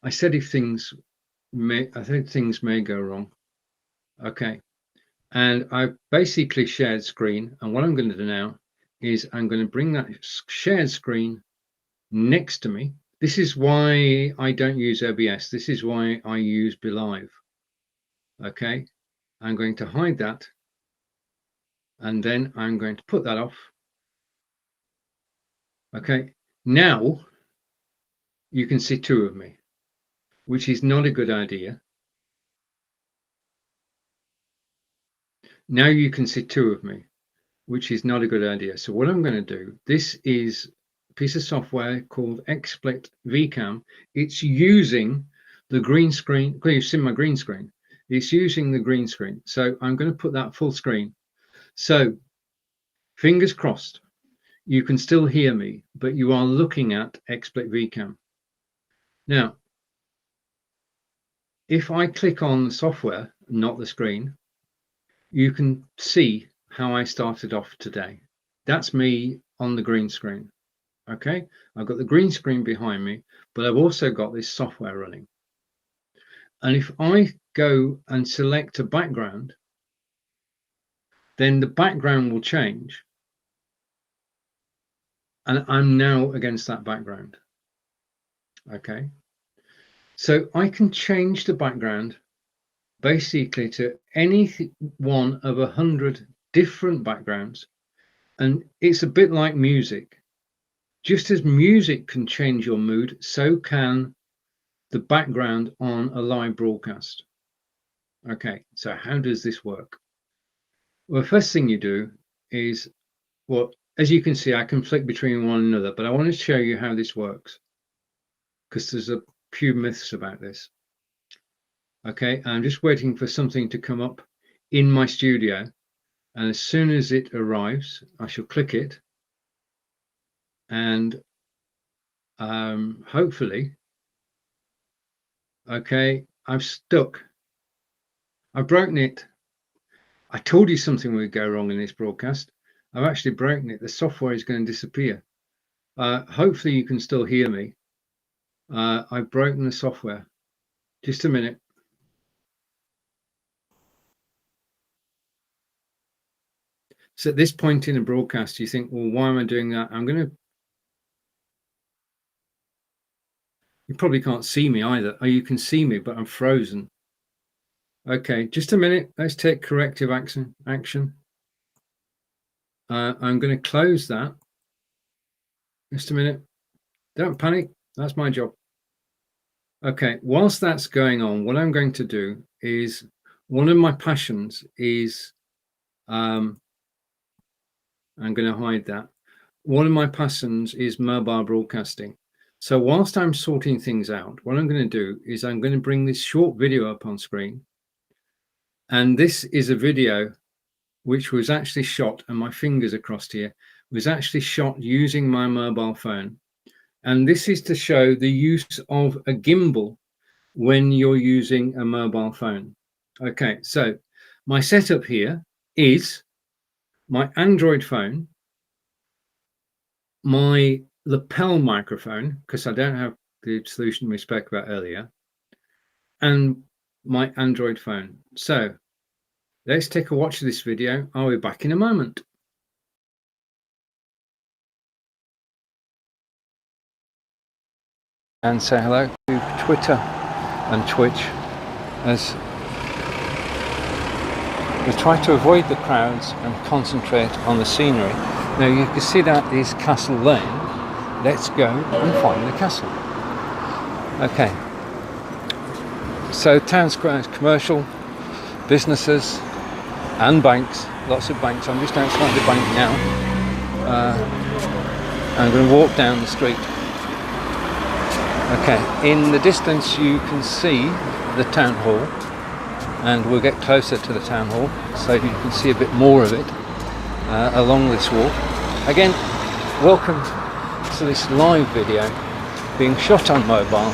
I said I think things may go wrong. Okay, and I basically shared screen, and what I'm going to do now is I'm going to bring that shared screen next to me. This is why I don't use OBS. This is why I use BeLive. Okay, I'm going to hide that, and then I'm going to put that off. Okay, now you can see two of me, which is not a good idea. Now you can see two of me, which is not a good idea. So what I'm going to do, this is a piece of software called XSplit VCam. It's using the green screen. Well, you've seen my green screen. It's using the green screen. So I'm going to put that full screen. So fingers crossed, you can still hear me, but you are looking at XSplit VCam. Now, if I click on the software, not the screen, you can see how I started off today. That's me on the green screen. Okay, I've got the green screen behind me, but I've also got this software running. And if I go and select a background, then the background will change. And I'm now against that background. Okay, so I can change the background basically to any one of 100 different backgrounds. And it's a bit like music. Just as music can change your mood, so can the background on a live broadcast. Okay, so how does this work? Well, the first thing you do is, well, as you can see, I can flick between one another, but I want to show you how this works because there's a few myths about this. Okay, I'm just waiting for something to come up in my studio, and as soon as it arrives, I shall click it, and hopefully, okay, I've stuck. I've broken it. I told you something would go wrong in this broadcast. I've actually broken it. The software is going to disappear. Hopefully you can still hear me. I've broken the software. Just a minute. So at this point in a broadcast, you think, well, why am I doing that? You probably can't see me either. Oh, you can see me, but I'm frozen. Okay, just a minute. Let's take corrective action. I'm going to close that. Just a minute. Don't panic. That's my job. Okay, whilst that's going on, what I'm going to do is, one of my passions is, I'm going to hide that. One of my passions is mobile broadcasting. So whilst I'm sorting things out, what I'm going to do is I'm going to bring this short video up on screen. And this is a video which was actually shot, and my fingers are crossed here, was actually shot using my mobile phone. And this is to show the use of a gimbal when you're using a mobile phone. Okay, so my setup here is my Android phone, my lapel microphone, because I don't have the solution we spoke about earlier, and my Android phone. So let's take a watch of this video. I'll be back in a moment. And say hello to Twitter and Twitch as we try to avoid the crowds and concentrate on the scenery. Now you can see that is Castle Lane, let's go and find the castle. Okay, so town square is commercial, businesses and banks, lots of banks. I'm just outside the bank now. I'm going to walk down the street. Okay, in the distance you can see the town hall, and we'll get closer to the town hall so you can see a bit more of it along this walk. Again, welcome to this live video being shot on mobile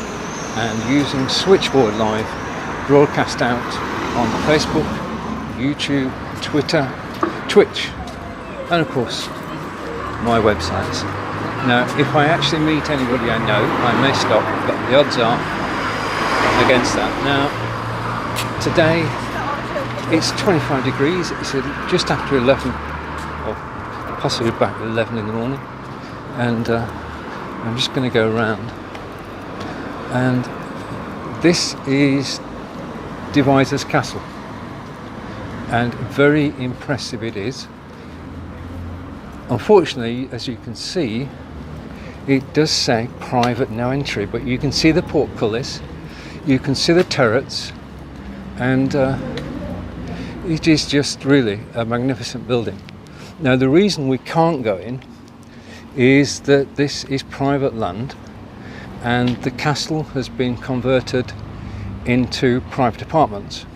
and using Switchboard Live, broadcast out on Facebook, YouTube, Twitter, Twitch, and of course my websites. Now, if I actually meet anybody I know, I may stop, but the odds are against that. Now, today it's 25 degrees, it's just after 11, or possibly about 11 in the morning, and I'm just going to go around. And this is Devizes Castle, and very impressive it is. Unfortunately, as you can see, it does say private no entry, but you can see the portcullis, you can see the turrets, and it is just really a magnificent building. Now, the reason we can't go in is that this is private land, and the castle has been converted into private apartments,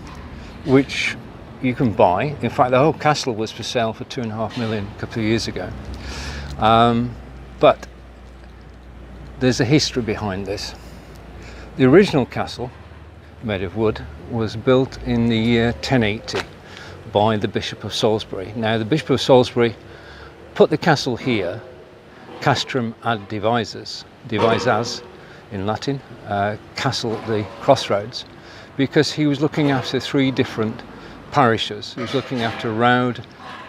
which you can buy. In fact, the whole castle was for sale for 2.5 million a couple of years ago. But there's a history behind this. The original castle, made of wood, was built in the year 1080 by the Bishop of Salisbury. Now, the Bishop of Salisbury put the castle here, Castrum ad Devizes in Latin, castle at the crossroads, because he was looking after 3 different parishes. He was looking after Roud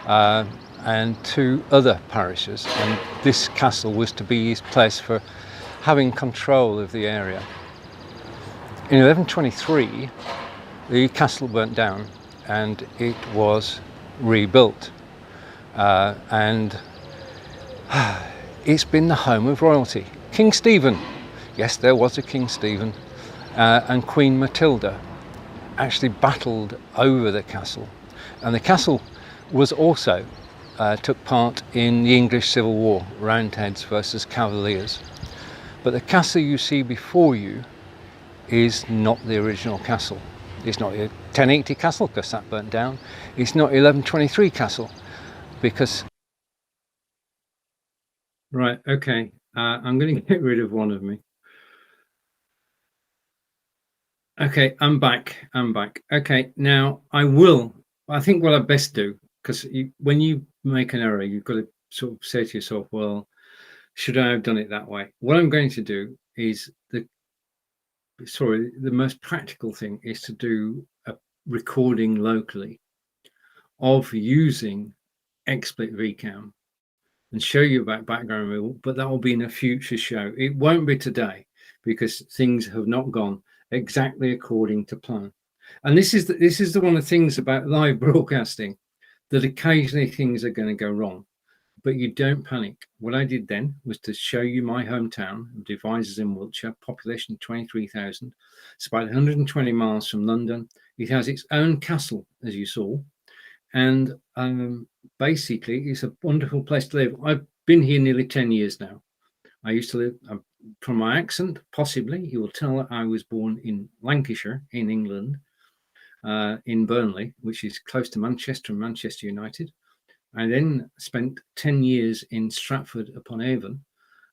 and 2 other parishes, and this castle was to be his place for having control of the area. In 1123, the castle burnt down and it was rebuilt, and it's been the home of royalty. King Stephen, yes, there was a King Stephen, and Queen Matilda actually battled over the castle, and the castle was also took part in the English Civil War, Roundheads versus Cavaliers. But the castle you see before you is not the original castle. It's not a 1080 castle because that burnt down. It's not 1123 castle because... Right, okay, I'm going to get rid of one of me. Okay, I'm back. Okay, now I think what I best do, because when you make an error, you've got to sort of say to yourself, well, should I have done it that way? What I'm going to do is the most practical thing is to do a recording locally of using XSplit VCam and show you about background removal, but that will be in a future show. It won't be today because things have not gone exactly according to plan. And this is the one of the things about live broadcasting, that occasionally things are going to go wrong, but you don't panic. What I did then was to show you my hometown, Devizes in Wiltshire, population 23,000. It's about 120 miles from London. It has its own castle, as you saw, and basically it's a wonderful place to live. I've been here nearly 10 years now. I used to live, from my accent, possibly, you will tell that I was born in Lancashire, in England, in Burnley, which is close to Manchester and Manchester United. I then spent 10 years in Stratford upon Avon,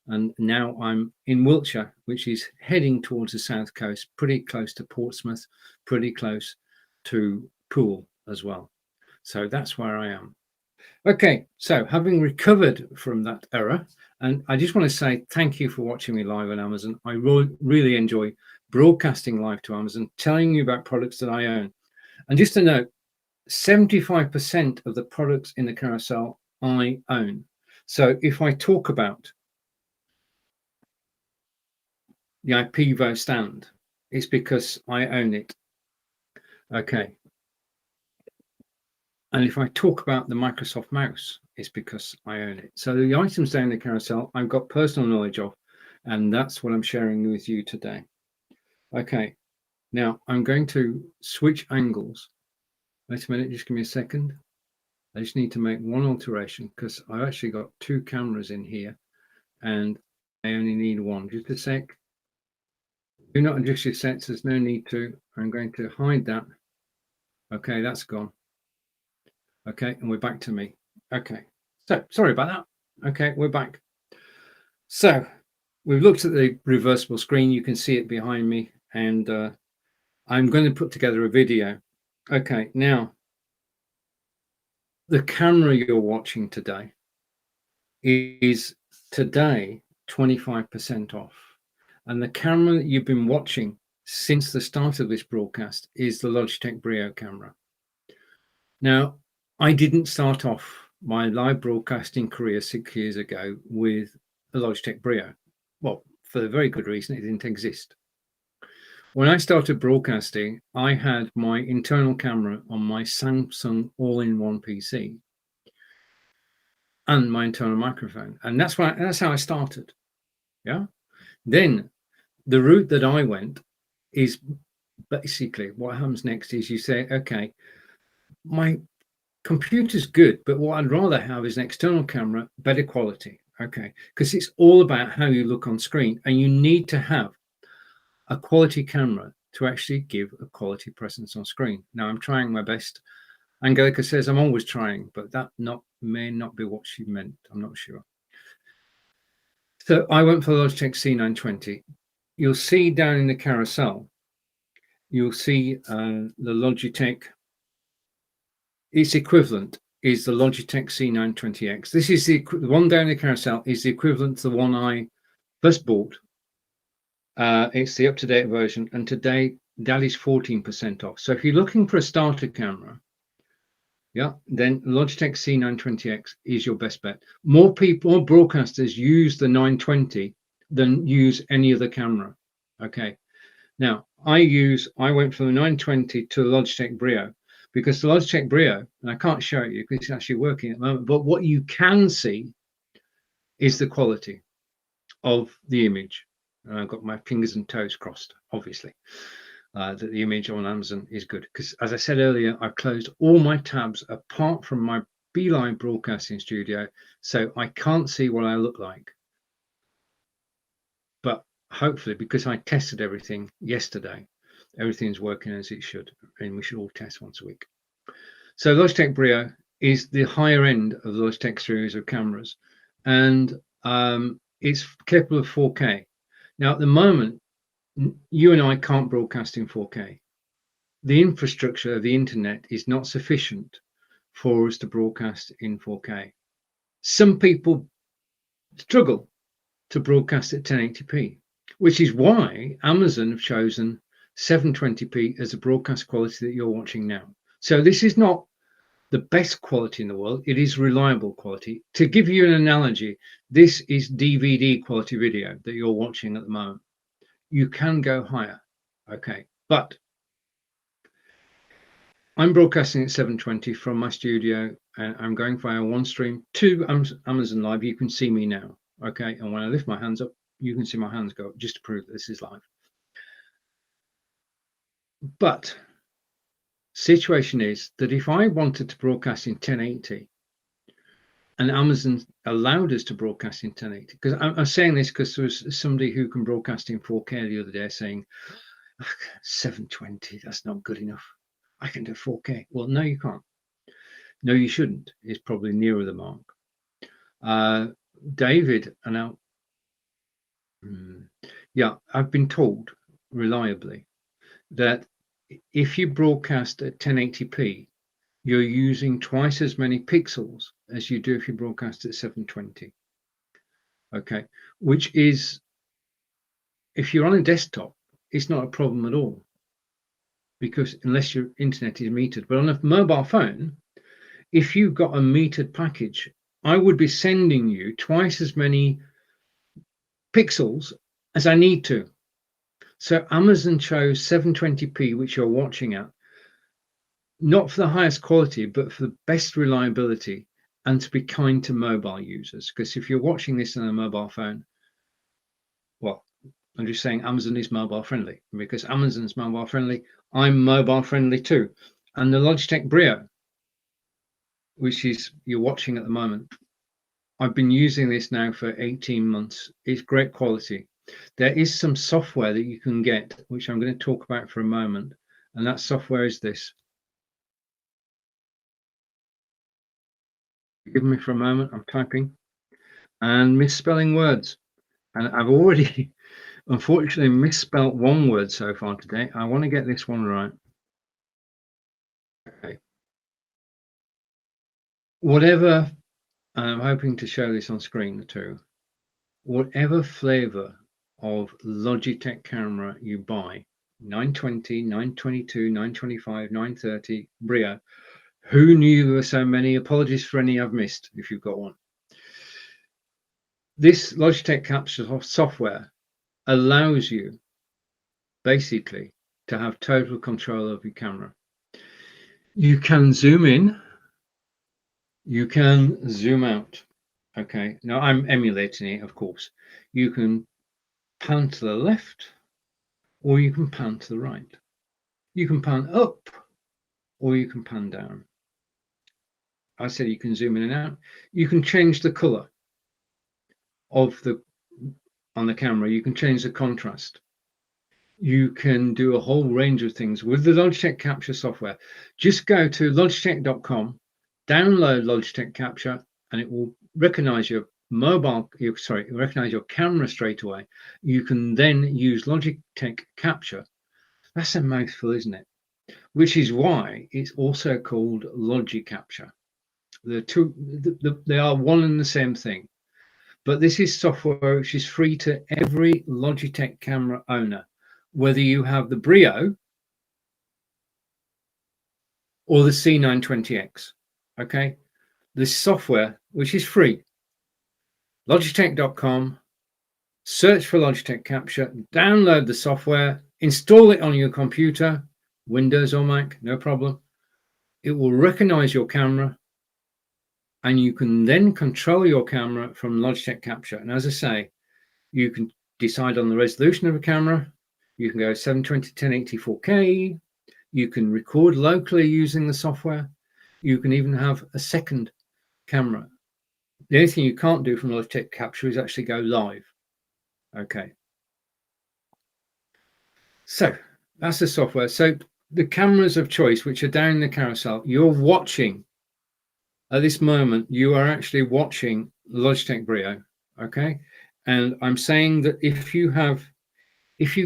and now I'm in Wiltshire, which is heading towards the south coast, pretty close to Portsmouth, pretty close to Poole as well. So that's where I am. Okay, so having recovered from that error, and I just want to say thank you for watching me live on Amazon. I really enjoy broadcasting live to Amazon, telling you about products that I own. And just to note, 75% of the products in the carousel I own. So if I talk about the IPVO stand, it's because I own it. Okay. And if I talk about the Microsoft mouse, it's because I own it. So the items down the carousel, I've got personal knowledge of, and that's what I'm sharing with you today. Okay, now I'm going to switch angles. Wait a minute, just give me a second. I just need to make one alteration because I've actually got two cameras in here and I only need one. Just a sec. Do not adjust your sets, there's no need to. I'm going to hide that. Okay, that's gone. Okay, and we're back to me. Okay, so sorry about that. Okay, we're back. So we've looked at the reversible screen. You can see it behind me, and I'm going to put together a video. Okay, now the camera you're watching today is today 25% off, and the camera that you've been watching since the start of this broadcast is the Logitech Brio camera. Now, I didn't start off my live broadcasting career 6 years ago with a Logitech Brio. Well, for the very good reason it didn't exist. When I started broadcasting, I had my internal camera on my Samsung all-in-one PC and my internal microphone, and that's how I started. Yeah. Then the route that I went is basically what happens next is you say, okay, my computer's good, but what I'd rather have is an external camera, better quality. Okay, because it's all about how you look on screen, and you need to have a quality camera to actually give a quality presence on screen. Now, I'm trying my best. Angelica says I'm always trying, but that may not be what she meant. I'm not sure. So I went for the Logitech C920. You'll see down in the carousel, you'll see the Logitech. Its equivalent is the Logitech C920X. This is the one down the carousel is the equivalent to the one I first bought. It's the up-to-date version, and today that is 14% off. So if you're looking for a starter camera, yeah, then Logitech C920X is your best bet. More broadcasters use the 920 than use any other camera. Okay, now I went from the 920 to the Logitech Brio, because the Logitech Brio, and I can't show it you because it's actually working at the moment, but what you can see is the quality of the image. And I've got my fingers and toes crossed, obviously, that the image on Amazon is good. Because as I said earlier, I've closed all my tabs apart from my Beeline broadcasting studio, so I can't see what I look like. But hopefully, because I tested everything yesterday, everything's working as it should, and we should all test once a week. So Logitech Brio is the higher end of the Logitech series of cameras, and it's capable of 4K. Now, at the moment, you and I can't broadcast in 4K. The infrastructure of the internet is not sufficient for us to broadcast in 4K. Some people struggle to broadcast at 1080p, which is why Amazon have chosen 720p as the broadcast quality that you're watching now. So this is not the best quality in the world. It is reliable quality. To give you an analogy, this is DVD quality video that you're watching at the moment. You can go higher, okay, but I'm broadcasting at 720 from my studio, and I'm going via one stream to Amazon Live. You can see me now, okay, and when I lift my hands up, you can see my hands go up just to prove that this is live. But situation is that if I wanted to broadcast in 1080 and Amazon allowed us to broadcast in 1080, because I'm saying this because there was somebody who can broadcast in 4K the other day saying 720, that's not good enough, I can do 4K. Well, no, you can't. No, you shouldn't. It's probably nearer the mark. David, yeah, I've been told reliably that if you broadcast at 1080p, you're using twice as many pixels as you do if you broadcast at 720. Okay, which is, if you're on a desktop, it's not a problem at all, because unless your internet is metered. But on a mobile phone, if you've got a metered package, I would be sending you twice as many pixels as I need to. So Amazon chose 720p, which you're watching at, not for the highest quality, but for the best reliability and to be kind to mobile users. Because if you're watching this on a mobile phone, well, I'm just saying Amazon is mobile friendly. Because Amazon's mobile friendly, I'm mobile friendly too. And the Logitech Brio, which is you're watching at the moment, I've been using this now for 18 months. It's great quality. There is some software that you can get, which I'm going to talk about for a moment. And that software is this. Give me for a moment. I'm typing and misspelling words. And I've already, unfortunately, misspelt one word so far today. I want to get this one right. Okay. Whatever, I'm hoping to show this on screen too. Whatever flavor of Logitech camera you buy, 920, 922, 925, 930, Brio. Who knew there were so many? Apologies for any I've missed if you've got one. This Logitech Capsule software allows you basically to have total control of your camera. You can zoom in, you can zoom out. Okay, now I'm emulating it, of course. You can pan to the left or you can pan to the right. You can pan up or you can pan down. I said you can zoom in and out. You can change the color of the on the camera. You can change the contrast. You can do a whole range of things with the Logitech Capture software. Just go to logitech.com, download Logitech Capture, and it will recognize your recognize your camera straight away. You can then use Logitech Capture. That's a mouthful, isn't it? Which is why it's also called Logi Capture. The two, they are one and the same thing. But this is software which is free to every Logitech camera owner, whether you have the Brio or the C920X. Okay, this software, which is free, logitech.com, search for Logitech Capture, download the software, install it on your computer, Windows or Mac, no problem. It will recognize your camera and you can then control your camera from Logitech Capture. And as I say, you can decide on the resolution of a camera. You can go 720, 1080, 4K. You can record locally using the software. You can even have a second camera. The only thing you can't do from Logitech Capture is actually go live. Okay. So that's the software. So the cameras of choice, which are down in the carousel, you're watching at this moment, you are actually watching Logitech Brio. Okay. And I'm saying that if you've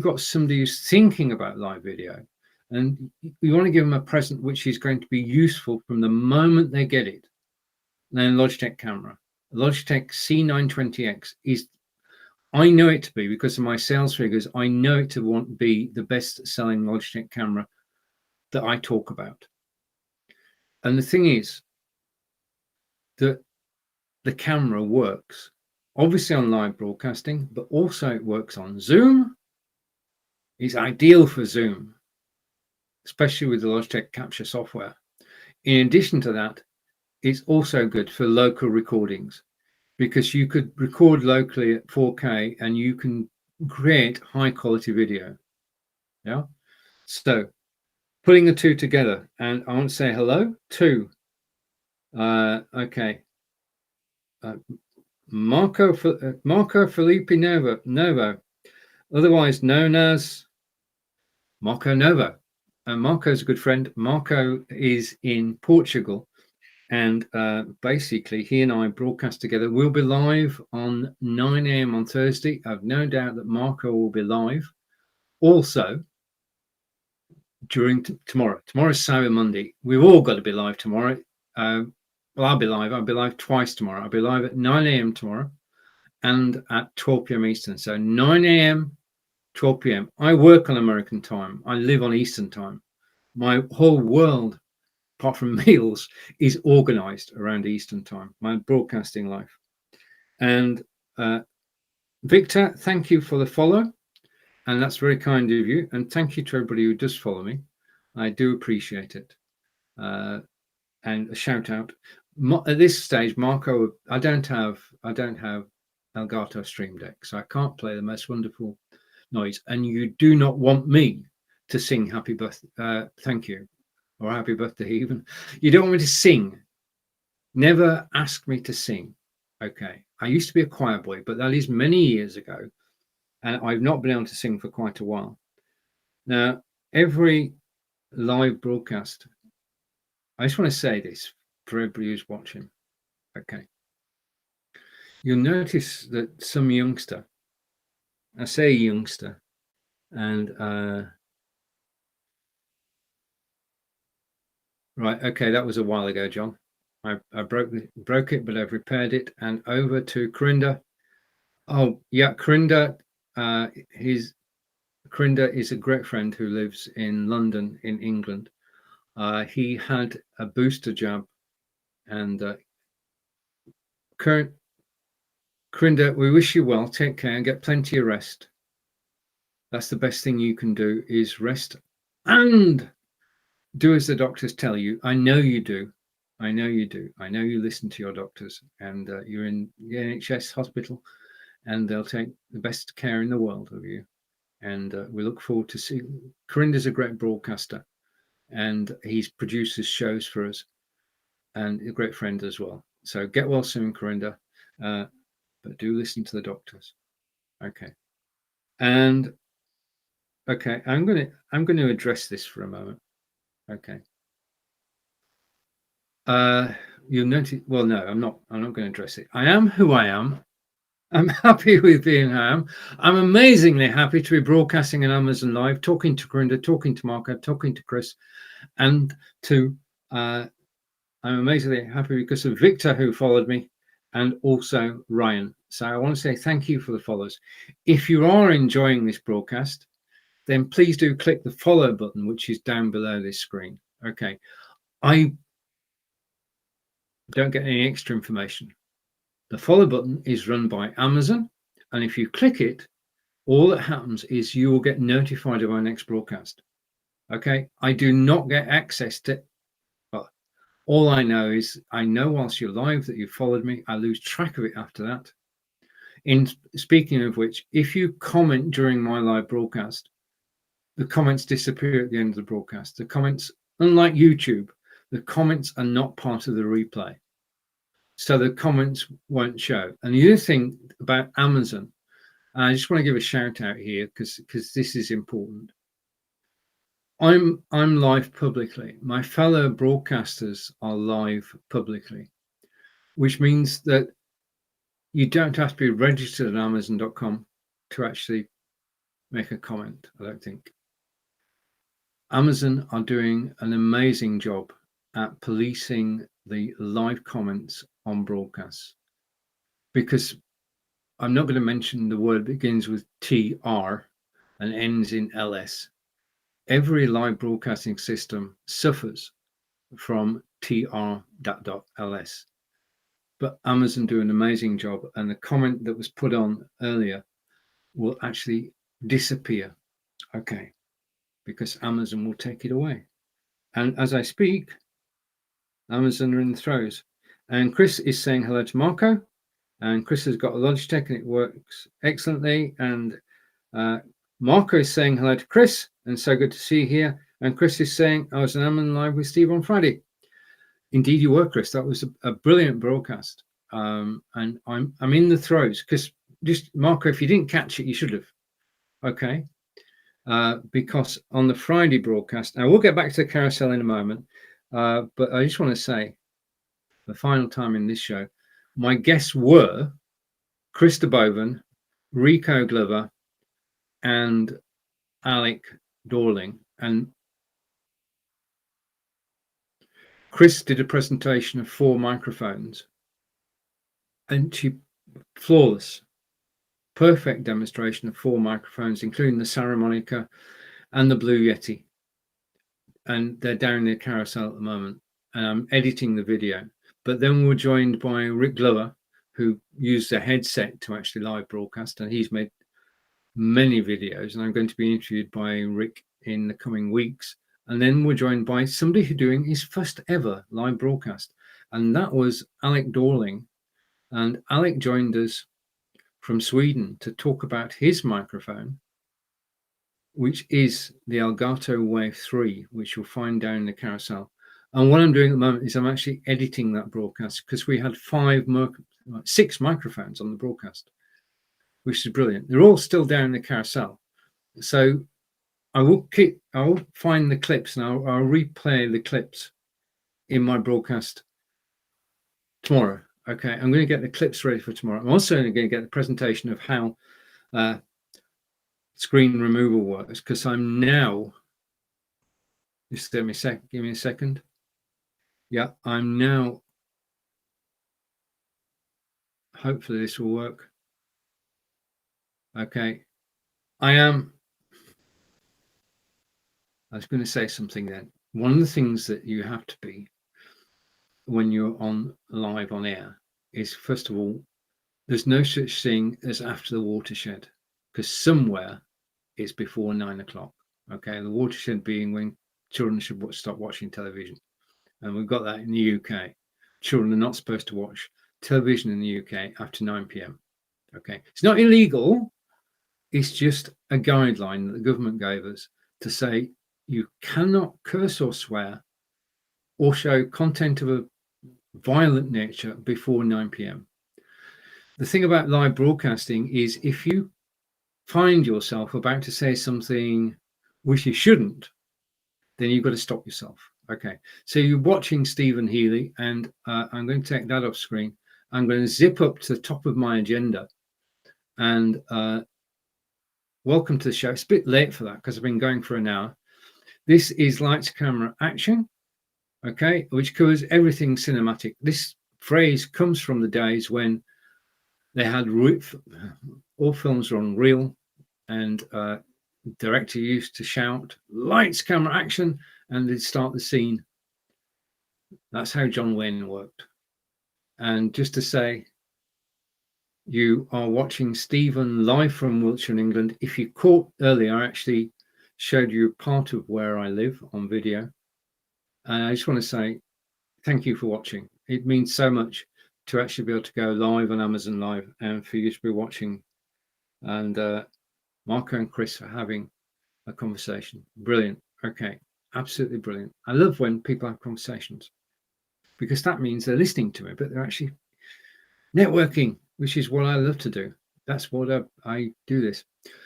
got somebody who's thinking about live video and you want to give them a present which is going to be useful from the moment they get it, then Logitech camera, Logitech C920X is, I know it to be, because of my sales figures, I know it to be the best selling Logitech camera that I talk about. And the thing is that the camera works obviously on live broadcasting, but also it works on Zoom. It's ideal for Zoom, especially with the Logitech Capture software. In addition to that, it's also good for local recordings because you could record locally at 4K and you can create high quality video. Yeah. So putting the two together, and I want to say hello to, Marco Felipe Novo, otherwise known as Marco Novo. And Marco's a good friend. Marco is in Portugal, and basically he and I broadcast together. We'll be live on 9 a.m. on Thursday. I've no doubt that Marco will be live also during tomorrow. Tomorrow's Cyber Monday. We've all got to be live tomorrow. Well, I'll be live. I'll be live twice tomorrow. I'll be live at 9 a.m. tomorrow and at 12 p.m. Eastern. So 9 a.m., 12 p.m. I work on American time. I live on Eastern time. My whole world, apart from meals, is organized around Eastern time, my broadcasting life. And Victor, thank you for the follow. And that's very kind of you. And thank you to everybody who does follow me. I do appreciate it. And a shout out. At this stage, Marco, I don't have Elgato Stream Deck, so I can't play the most wonderful noise. And you do not want me to sing happy birthday, thank you, or happy birthday even. You don't want me to sing. Never ask me to sing. Okay. I used to be a choir boy, but that is many years ago. And I've not been able to sing for quite a while. Now, every live broadcast, I just want to say this for everybody who's watching. Okay. You'll notice that some youngster, I say youngster, and right, okay, that was a while ago, John. I broke it, but I've repaired it. And over to Corinda. Oh, yeah, Corinda. Corinda is a great friend who lives in London, in England. He had a booster jab, and Corinda, we wish you well. Take care and get plenty of rest. That's the best thing you can do, is rest and do as the doctors tell you. I know you do. I know you do. I know you listen to your doctors, and you're in the NHS hospital, and they'll take the best care in the world of you. And we look forward to seeing. Corinda's a great broadcaster, and he produces shows for us, and a great friend as well. So get well soon, Corinda, but do listen to the doctors. Okay. And okay, I'm going to address this for a moment. Okay. You'll notice. Well, no, I'm not going to address it. I am who I am. I'm happy with being who I am. I'm amazingly happy to be broadcasting on Amazon Live, talking to Corinda, talking to Marco, talking to Chris, and to. I'm amazingly happy because of Victor, who followed me, and also Ryan. So I want to say thank you for the follows. If you are enjoying this broadcast, then please do click the follow button, which is down below this screen. Okay. I don't get any extra information. The follow button is run by Amazon, and if you click it, all that happens is you will get notified of our next broadcast. Okay. I do not get access to. Well, all I know is I know whilst you're live that you followed me. I lose track of it after that. In speaking of which, if you comment during my live broadcast, the comments disappear at the end of the broadcast. The comments, unlike YouTube, the comments are not part of the replay. So the comments won't show. And the other thing about Amazon, I just want to give a shout out here because this is important. I'm live publicly. My fellow broadcasters are live publicly, which means that you don't have to be registered at Amazon.com to actually make a comment, I don't think. Amazon are doing an amazing job at policing the live comments on broadcasts, because I'm not going to mention the word that begins with TR and ends in LS. Every live broadcasting system suffers from TR.ls. But Amazon do an amazing job, and the comment that was put on earlier will actually disappear. Okay. Because Amazon will take it away. And as I speak, Amazon are in the throes. And Chris is saying hello to Marco. And Chris has got a Logitech and it works excellently. And Marco is saying hello to Chris, and so good to see you here. And Chris is saying, I was on Amazon Live with Steve on Friday. Indeed, you were, Chris. That was a brilliant broadcast. And I'm in the throes, because just Marco, if you didn't catch it, you should have. Okay. Because on the Friday broadcast, now we'll get back to the carousel in a moment, but I just want to say, the final time in this show, my guests were Krista Boven, Rico Glover, and Alec Dorling. And Chris did a presentation of 4 microphones, and she flawless, perfect demonstration of 4 microphones, including the Saramonica and the Blue Yeti. And they're down the carousel at the moment, and I'm editing the video. But then we're joined by Rick Glover, who used a headset to actually live broadcast, and he's made many videos, and I'm going to be interviewed by Rick in the coming weeks. And then we're joined by somebody who's doing his first ever live broadcast, and that was Alec Dorling. And Alec joined us from Sweden to talk about his microphone, which is the Elgato Wave 3, which you'll find down in the carousel. And what I'm doing at the moment is I'm actually editing that broadcast, because we had 6 microphones on the broadcast, which is brilliant. They're all still down in the carousel. So I'll find the clips and I'll replay the clips in my broadcast tomorrow. Okay, I'm going to get the clips ready for tomorrow. I'm also going to get the presentation of how screen removal works, because I'm now, just give me a second. Yeah, I'm now, hopefully this will work. Okay, I was going to say something then. One of the things that you have to be when you're on live on air is, first of all, there's no such thing as after the watershed, because somewhere it's before 9 o'clock. Okay, the watershed being when children should stop watching television, and we've got that in the UK. Children are not supposed to watch television in the UK after 9 p.m. Okay, it's not illegal. It's just a guideline that the government gave us to say you cannot curse or swear or show content of a violent nature before 9 p.m. The thing about live broadcasting is, if you find yourself about to say something which you shouldn't, then you've got to stop yourself. Okay, so you're watching Stephen Healy, and I'm going to take that off screen. I'm going to zip up to the top of my agenda, and welcome to the show. It's a bit late for that because I've been going for an hour. This is Lights, Camera, Action, okay, which covers everything cinematic. This phrase comes from the days when they had all films were on reel, and director used to shout "Lights, camera, action," and they'd start the scene. That's how John Wayne worked. And just to say, you are watching Stephen live from Wiltshire, England. If you caught earlier, I actually showed you part of where I live on video. And I just want to say thank you for watching. It means so much to actually be able to go live on Amazon Live, and for you to be watching. And Marco and Chris are having a conversation. Brilliant. Okay, absolutely brilliant. I love when people have conversations, because that means they're listening to me, but they're actually networking, which is what I love to do. That's what I do this.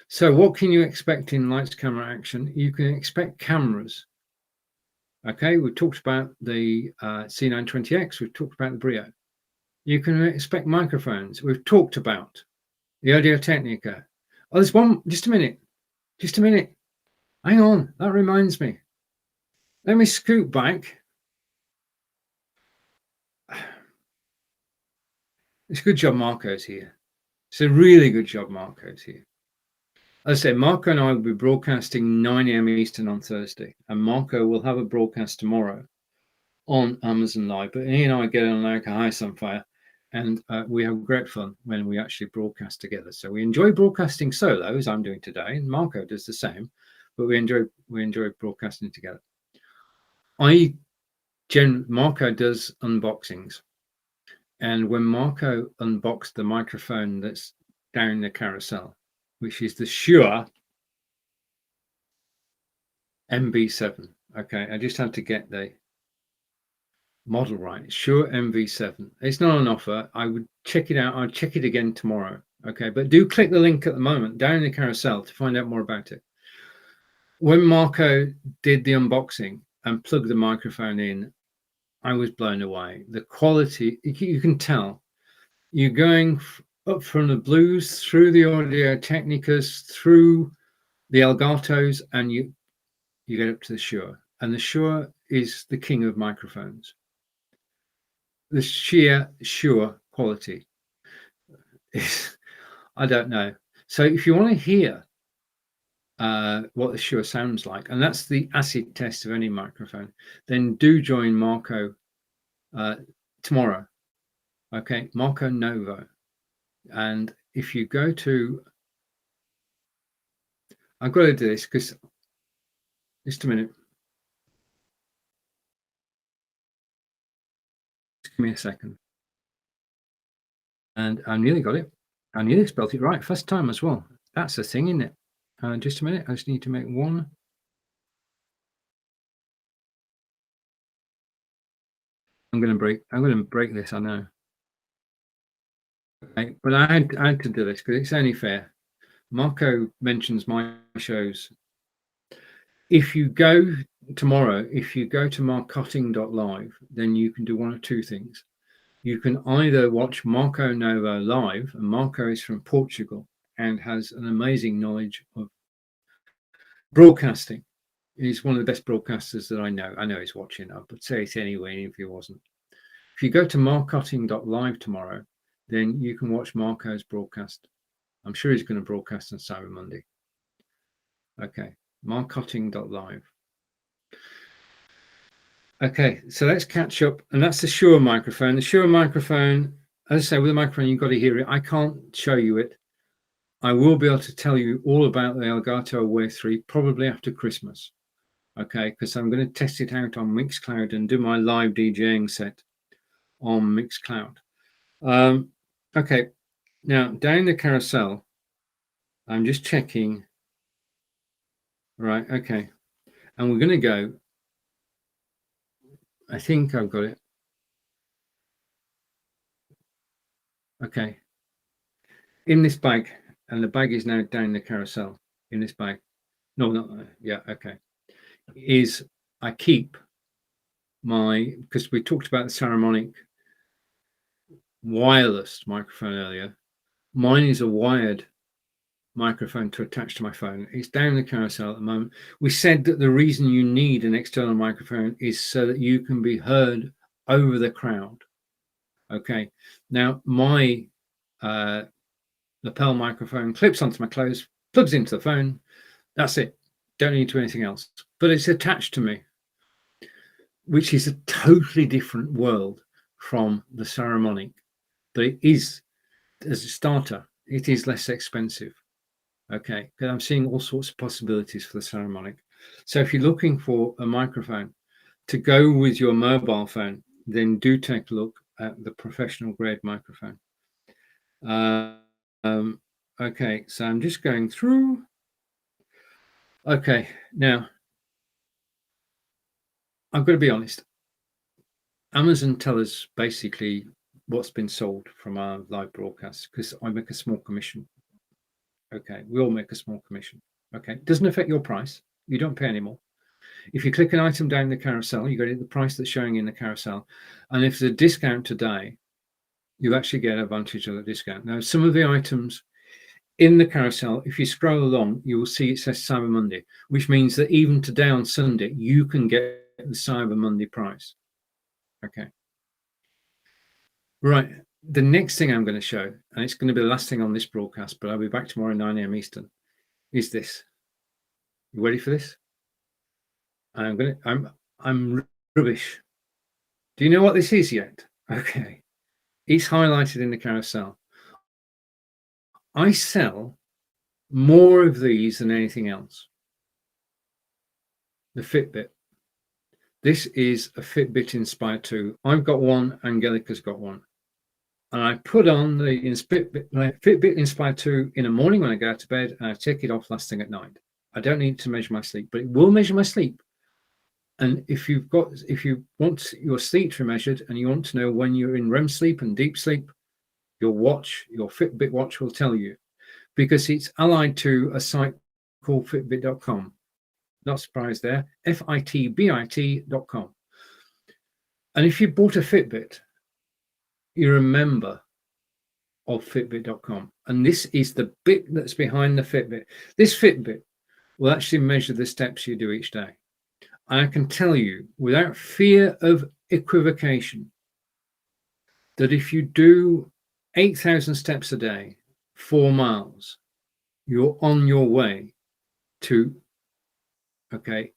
So what can you expect in Lights, Camera, Action? You can expect cameras. Okay, we've talked about the C920X. We've talked about the Brio. You can expect microphones. We've talked about the Audio Technica. Oh, there's one. Just a minute. Hang on. That reminds me. Let me scoot back. It's a good job Marco's here. It's a really good job Marco's here. As I say, Marco and I will be broadcasting 9 a.m. Eastern on Thursday, and Marco will have a broadcast tomorrow on Amazon Live. But he and I get on like a house on fire, and we have great fun when we actually broadcast together. So we enjoy broadcasting solo, as I'm doing today, and Marco does the same, but we enjoy broadcasting together. Marco does unboxings. And when Marco unboxed the microphone that's down the carousel, which is the Shure MV7. Okay, I just had to get the model right. Shure MV7. It's not on offer. I would check it out. I'll check it again tomorrow. Okay, but do click the link at the moment down in the carousel to find out more about it. When Marco did the unboxing and plugged the microphone in, I was blown away. The quality, you can tell. You're going up from the Blues through the Audio Technicas, through the Elgatos, and you get up to the Shure. And the Shure is the king of microphones. The sheer Shure quality is, I don't know. So if you want to hear what the Shure sounds like, and that's the acid test of any microphone, then do join Marco tomorrow. Okay, Marco Novo. And if you go to, I've got to do this because, just a minute. Give me a second. And I nearly got it. I nearly spelled it right first time as well. That's the thing, isn't it? Just a minute. I just need to make one. I'm going to break this. I know. Okay, but I had to do this because it's only fair. Marco mentions my shows. If you go tomorrow, if you go to marcotting.live, then you can do one of two things. You can either watch Marco Novo live, and Marco is from Portugal and has an amazing knowledge of broadcasting. He's one of the best broadcasters that I know. I know he's watching. I would say it anyway, if he wasn't. If you go to marcotting.live tomorrow, then you can watch Marco's broadcast. I'm sure he's going to broadcast on Cyber Monday. Okay, marcotting.live. Okay, so let's catch up. And that's the Shure microphone. The Shure microphone, as I say, with the microphone, you've got to hear it. I can't show you it. I will be able to tell you all about the Elgato Wave 3 probably after Christmas. Okay, because I'm going to test it out on Mixcloud and do my live DJing set on Mixcloud. Okay, now down the carousel, I'm just checking. Right, okay. And we're going to go. I think I've got it. Okay. In this bag, and the bag is now down the carousel. In this bag. No, not yeah, okay. Is I keep my, because we talked about the Saramonic wireless microphone earlier. Mine is a wired microphone to attach to my phone. It's down the carousel at the moment. We said that the reason you need an external microphone is so that you can be heard over the crowd. Okay. Now my lapel microphone clips onto my clothes, plugs into the phone. That's it. Don't need to do anything else. But it's attached to me, which is a totally different world from the Saramonic. But it is, as a starter, it is less expensive. Okay, because I'm seeing all sorts of possibilities for the Saramonic. So if you're looking for a microphone to go with your mobile phone, then do take a look at the professional grade microphone. Okay, so I'm just going through. Okay, now I've got to be honest. Amazon tell us basically what's been sold from our live broadcasts because I make a small commission. Okay, we all make a small commission. Okay, it doesn't affect your price. You don't pay any more. If you click an item down the carousel, you get the price that's showing in the carousel. And if there's a discount today, you actually get advantage of the discount. Now, some of the items in the carousel, if you scroll along, you will see it says Cyber Monday, which means that even today on Sunday, you can get the Cyber Monday price. Okay. Right. The next thing I'm going to show, and it's going to be the last thing on this broadcast, but I'll be back tomorrow 9 a.m. Eastern, is this. You ready for this? I'm rubbish. Do you know what this is yet? Okay. It's highlighted in the carousel. I sell more of these than anything else. The Fitbit. This is a Fitbit Inspire 2. I've got one, Angelica's got one. And I put on the Fitbit Inspire 2 in the morning when I go to bed, and I take it off last thing at night. I don't need to measure my sleep, but it will measure my sleep. And if you want your sleep to be measured and you want to know when you're in REM sleep and deep sleep, your Fitbit watch will tell you, because it's allied to a site called Fitbit.com. Not surprised there, Fitbit.com. And if you bought a Fitbit, you're a member of Fitbit.com. And this is the bit that's behind the Fitbit. This Fitbit will actually measure the steps you do each day. And I can tell you without fear of equivocation that if you do 8,000 steps a day, 4 miles, you're on your way to, okay,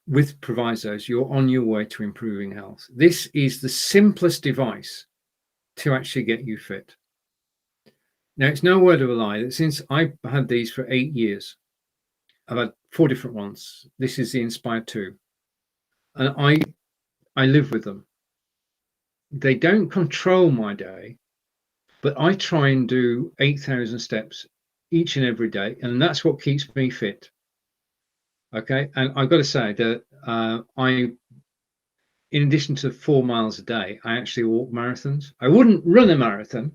with provisos, you're on your way to improving health. This is the simplest device to actually get you fit. Now, it's no word of a lie that since I've had these for 8 years, I've had 4 different ones. This is the Inspire 2. And I live with them. they don't control my day, but I try and do 8,000 steps each and every day, and that's what keeps me fit. Okay, and I've got to say that in addition to 4 miles a day, I actually walk marathons. I wouldn't run a marathon,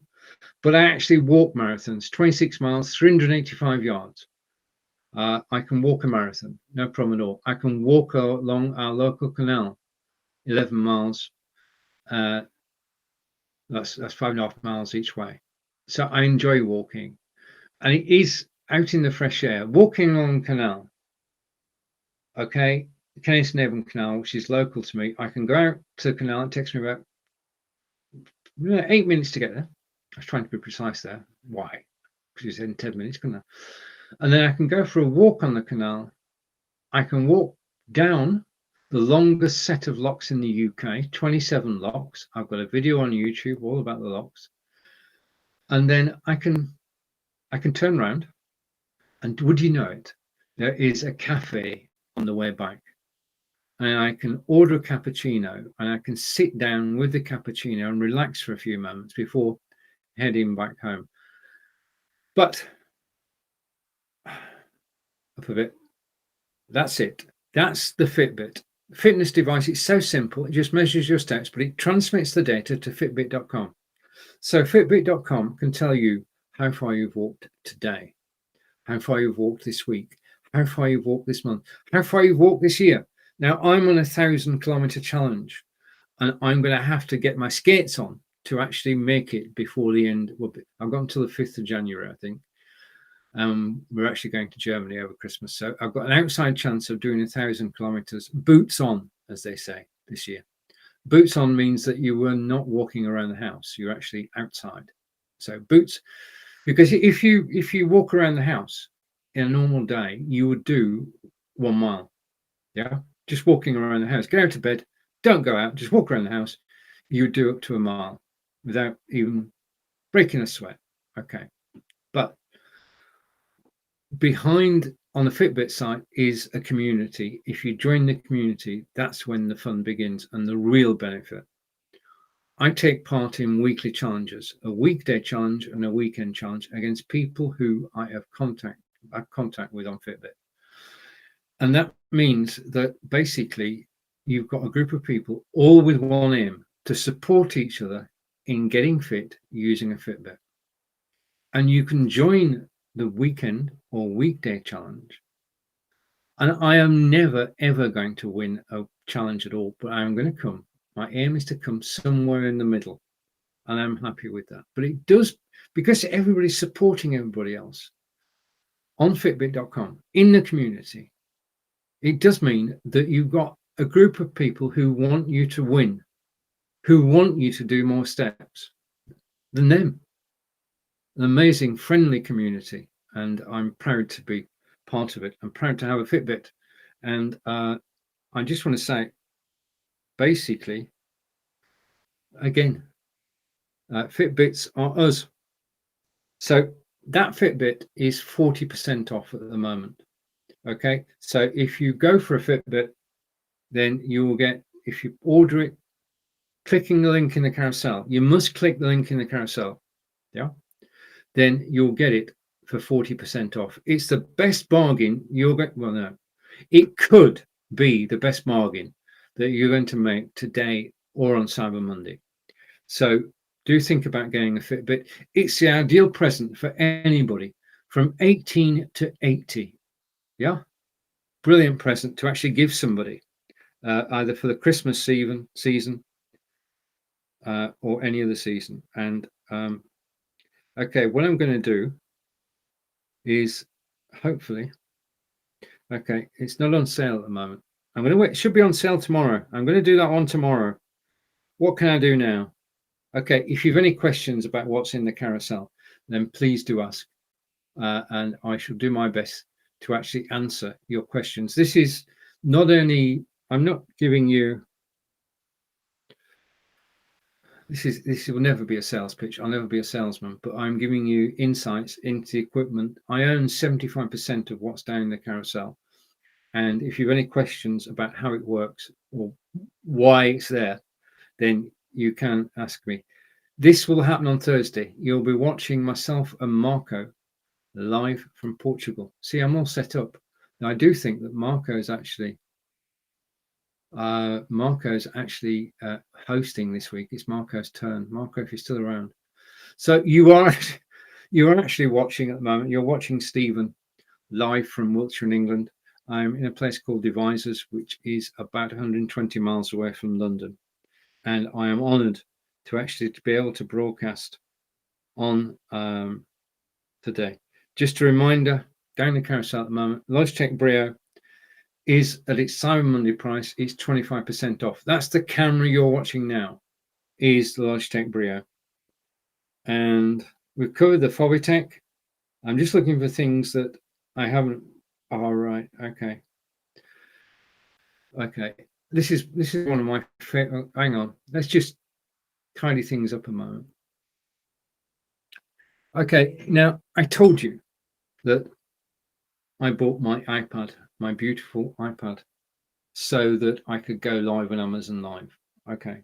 but I actually walk marathons, 26 miles, 385 yards. I can walk a marathon, no problem at all. I can walk along our local canal, 11 miles. That's 5.5 miles each way. So I enjoy walking, and it is out in the fresh air, walking along the canal. Okay, the Kennington Canal, which is local to me. I can go out to the canal. It takes me about 8 minutes to get there. I was trying to be precise there. Why? Because you said in 10 minutes, couldn't I? And then I can go for a walk on the canal. I can walk down the longest set of locks in the UK, 27 locks. I've got a video on YouTube all about the locks. And then I can turn around, and would you know it, there is a cafe on the way back. And I can order a cappuccino, and I can sit down with the cappuccino and relax for a few moments before heading back home. But up a bit, that's it. That's the Fitbit. Fitness device, it's so simple. It just measures your steps, but it transmits the data to Fitbit.com. So Fitbit.com can tell you how far you've walked today, how far you've walked this week, how far you've walked this month, how far you've walked this year. Now, I'm on a 1,000-kilometer challenge, and I'm going to have to get my skates on to actually make it before the end. Well, I've got until the 5th of January, I think. We're actually going to Germany over Christmas. So I've got an outside chance of doing 1,000 kilometers, boots on, as they say, this year. Boots on means that you were not walking around the house. You're actually outside. So boots, because if you walk around the house in a normal day, you would do 1 mile. Yeah. Just walking around the house. Get out of bed. Don't go out. Just walk around the house. You would do up to 1 mile without even breaking a sweat. Okay. But behind on the Fitbit site is a community. If you join the community, that's when the fun begins and the real benefit. I take part in weekly challenges, a weekday challenge and a weekend challenge against people who I have contact with on Fitbit. And that means that basically you've got a group of people all with one aim, to support each other in getting fit using a Fitbit. And you can join the weekend or weekday challenge. And I am never, ever going to win a challenge at all, but I'm going to come. My aim is to come somewhere in the middle. And I'm happy with that. But it does, because everybody's supporting everybody else on Fitbit.com in the community, it does mean that you've got a group of people who want you to win, who want you to do more steps than them. An amazing, friendly community, and I'm proud to be part of it. I'm proud to have a Fitbit, and I just want to say, basically, again, Fitbits are us. So that Fitbit is 40% off at the moment. Okay, so if you go for a Fitbit, then you will get, if you order it, clicking the link in the carousel, you must click the link in the carousel. Yeah. Then you'll get it for 40% off. It's the best bargain you'll get. Well, no, it could be the best bargain that you're going to make today or on Cyber Monday. So do think about getting a Fitbit. It's the ideal present for anybody from 18 to 80. Yeah, brilliant present to actually give somebody, either for the Christmas season or any other season. And okay, what I'm going to do is hopefully, okay, it's not on sale at the moment. I'm going to wait. It should be on sale tomorrow. I'm going to do that one tomorrow. What can I do now? Okay, if you've any questions about what's in the carousel, then please do ask, and I shall do my best to actually answer your questions. This is not only, I'm not giving you, this will never be a sales pitch. I'll never be a salesman, but I'm giving you insights into the equipment. I own 75% of what's down in the carousel. And if you have any questions about how it works or why it's there, then you can ask me. This will happen on Thursday. You'll be watching myself and Marco live from Portugal. See, I'm all set up. Now, I do think that Marco's actually hosting this week. It's Marco's turn. Marco, if you're still around. So you are actually watching at the moment. You're watching Stephen live from Wiltshire in England. I'm in a place called Devizes, which is about 120 miles away from London. And I am honoured to be able to broadcast on today. Just a reminder, down the carousel at the moment, Logitech Brio is at its Cyber Monday price. It's 25% off. That's the camera you're watching now, is the Logitech Brio. And we've covered the Phobiatech. I'm just looking for things that I haven't. All right. Okay. This is one of my favorite. Hang on. Let's just tidy things up a moment. Okay. Now, I told you that I bought my iPad, my beautiful iPad, so that I could go live on Amazon Live. Okay.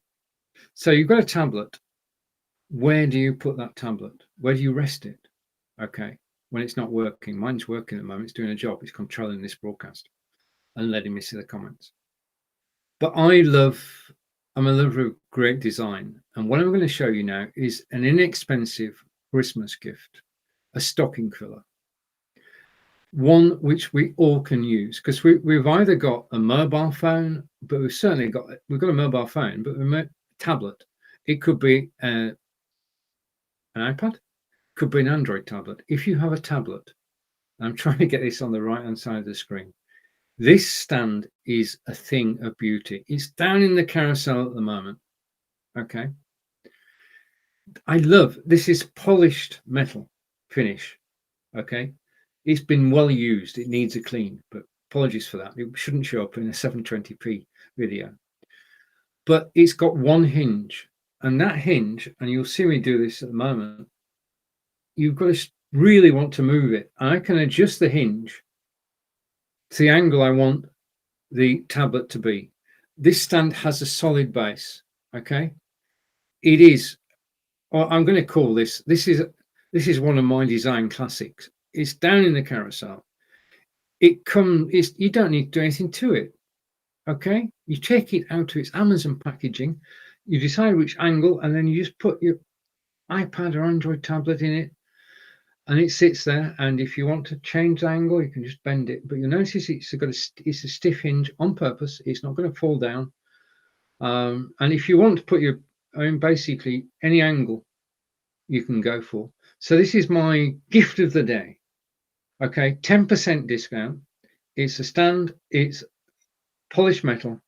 So you've got a tablet. Where do you put that tablet? Where do you rest it? Okay. When it's not working. Mine's working at the moment. It's doing a job. It's controlling this broadcast and letting me see the comments. But I'm a lover of great design. And what I'm going to show you now is an inexpensive Christmas gift, a stocking filler. One which we all can use, because we've either got a mobile phone, but we've got a mobile phone, but a tablet. It could be an iPad, could be an Android tablet. If you have a tablet, I'm trying to get this on the right hand side of the screen. This stand is a thing of beauty. It's down in the carousel at the moment. Okay. This is polished metal finish. Okay. It's been well used. It needs a clean, but apologies for that. It shouldn't show up in a 720p video. But it's got one hinge, and that hinge, and you'll see me do this at the moment, you've got to really want to move it. And I can adjust the hinge to the angle I want the tablet to be. This stand has a solid base. Okay. It is, or I'm going to call this is one of my design classics. It's down in the carousel. You don't need to do anything to it. Okay. You take it out to its Amazon packaging, you decide which angle, and then you just put your iPad or Android tablet in it, and it sits there. And if you want to change the angle, you can just bend it. But you'll notice it's a stiff hinge on purpose. It's not going to fall down. And if you want to put basically any angle you can go for. So this is my gift of the day. Okay, 10% discount. It's a stand. It's polished metal.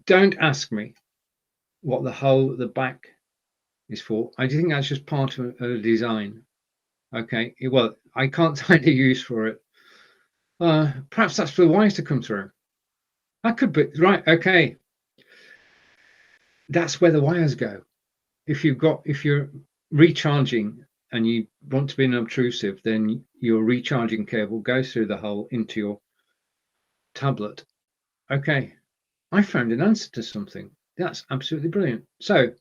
Don't ask me what the back is for. I think that's just part of a design. Okay, well, I can't find a use for it. Perhaps that's for the wires to come through. That could be right. Okay, that's where the wires go. If you're recharging and you want to be unobtrusive, then your recharging cable goes through the hole into your tablet. Okay, I found an answer to something. That's absolutely brilliant. So,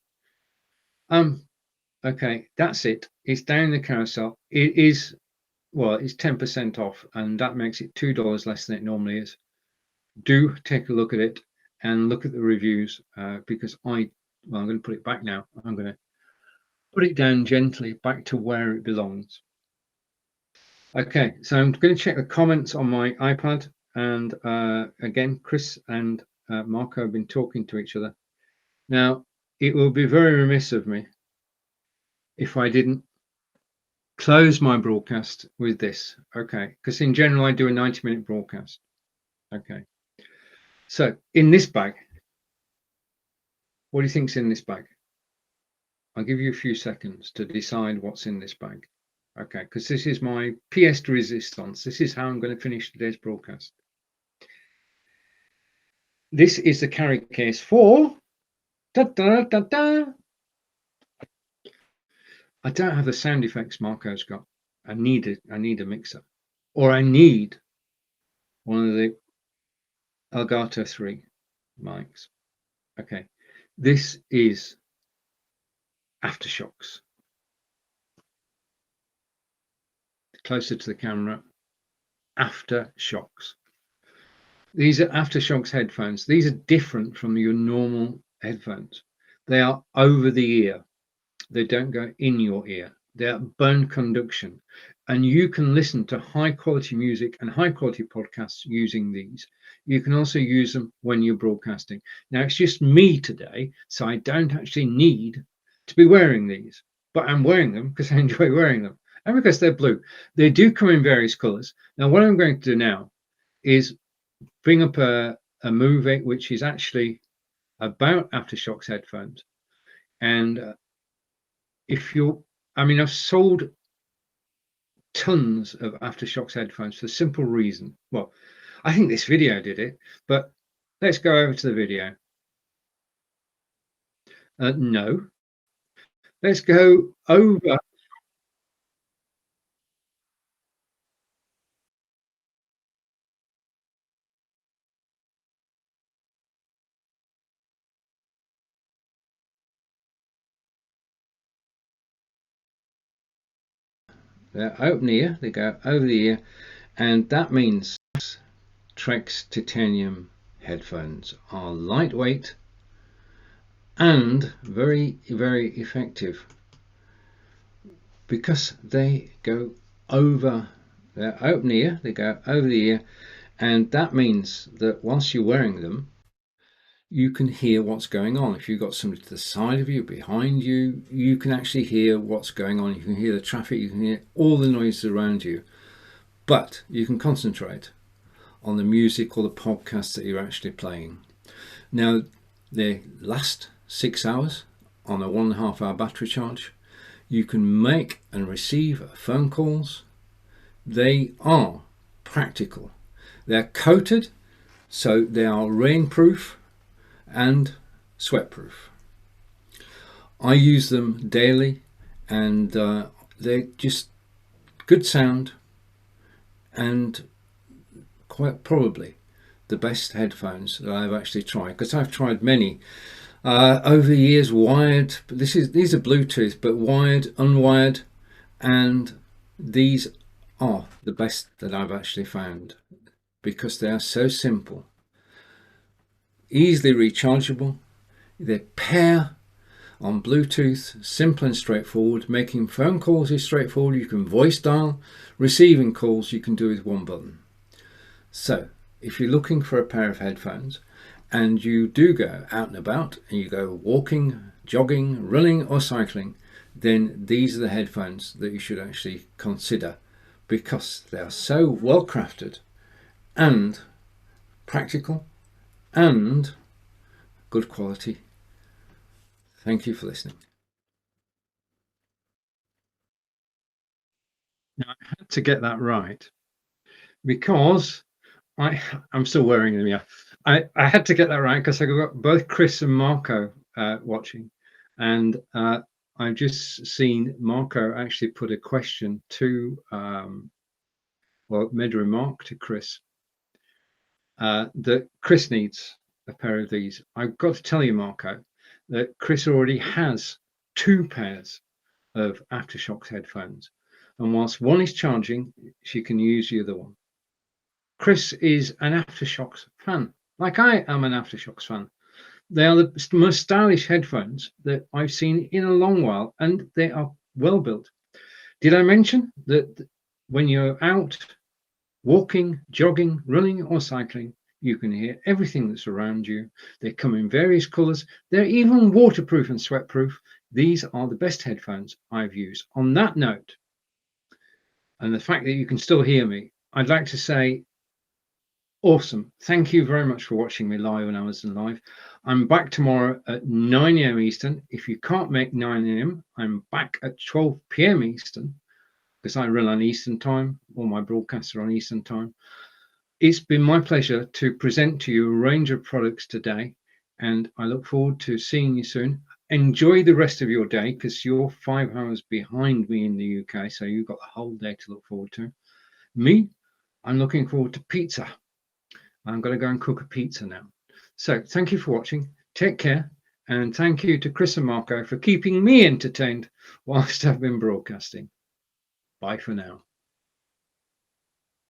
okay, that's it. It's down the carousel. It's 10% off, and that makes it $2 less than it normally is. Do take a look at it and look at the reviews, because I'm going to put it back now. I'm going to put it down gently back to where it belongs. Okay, so I'm going to check the comments on my iPad, and again, Chris and Marco have been talking to each other. Now, it will be very remiss of me if I didn't close my broadcast with this. Okay, because in general I do a 90-minute broadcast. Okay, so in this bag, what do you think's in this bag? I'll give you a few seconds to decide what's in this bag. Okay, because this is my pièce de résistance. This is how I'm going to finish today's broadcast. This is the carry case for I don't have the sound effects Marco's got. I need a mixer, or I need one of the Elgato 3 mics. Okay, this is Aftershocks. Closer to the camera. Aftershocks. These are Aftershocks headphones. These are different from your normal headphones. They are over the ear. They don't go in your ear. They're bone conduction. And you can listen to high quality music and high quality podcasts using these. You can also use them when you're broadcasting. Now, it's just me today, so I don't actually need to be wearing these, but I'm wearing them because I enjoy wearing them and because they're blue. They do come in various colors. Now, what I'm going to do now is bring up a movie which is actually about Aftershocks headphones. And if you're, I mean, I've sold tons of Aftershocks headphones for the simple reason. Well, I think this video did it, but let's go over to the video. No. Let's go over. They're open ear, they go over the ear, and that means Trek's titanium headphones are lightweight and very, very effective because they go over. They're open ear, they go over the ear, and that means that whilst you're wearing them, you can hear what's going on. If you've got somebody to the side of you, behind you, you can actually hear what's going on. You can hear the traffic, you can hear all the noises around you, but you can concentrate on the music or the podcast that you're actually playing. Now, they last 6 hours on a 1.5 hour battery charge. You can make and receive phone calls. They are practical. They're coated, so they are rainproof and sweatproof. I use them daily, and they're just good sound and quite probably the best headphones that I've actually tried, because I've tried many over the years, wired. These are Bluetooth, but wired, unwired, and these are the best that I've actually found because they are so simple, easily rechargeable. They pair on Bluetooth, simple and straightforward. Making phone calls is straightforward. You can voice dial. Receiving calls you can do with one button. So if you're looking for a pair of headphones and you do go out and about and you go walking, jogging, running or cycling, then these are the headphones that you should actually consider because they are so well crafted and practical and good quality. Thank you for listening. Now, I had to get that right because I'm still wearing them. Yeah, I had to get that right because I got both Chris and Marco watching, and I've just seen Marco actually put a question to, well, made a remark to Chris that Chris needs a pair of these. I've got to tell you, Marco, that Chris already has 2 pairs of Aftershocks headphones, and whilst one is charging, she can use the other one. Chris is an Aftershocks fan, like I am an Aftershocks fan. They are the most stylish headphones that I've seen in a long while, and they are well built. Did I mention that when you're out walking, jogging, running, or cycling, you can hear everything that's around you? They come in various colors. They're even waterproof and sweatproof. These are the best headphones I've used. On that note, and the fact that you can still hear me, I'd like to say, awesome. Thank you very much for watching me live on Amazon Live. I'm back tomorrow at 9 a.m. Eastern. If you can't make 9 a.m., I'm back at 12 p.m. Eastern because I run on Eastern time. All my broadcasts are on Eastern time. It's been my pleasure to present to you a range of products today, and I look forward to seeing you soon. Enjoy the rest of your day because you're 5 hours behind me in the UK, so you've got the whole day to look forward to. Me, I'm looking forward to pizza. I'm going to go and cook a pizza now. So thank you for watching. Take care And thank you to Chris and Marco for keeping me entertained whilst I've been broadcasting. Bye for now.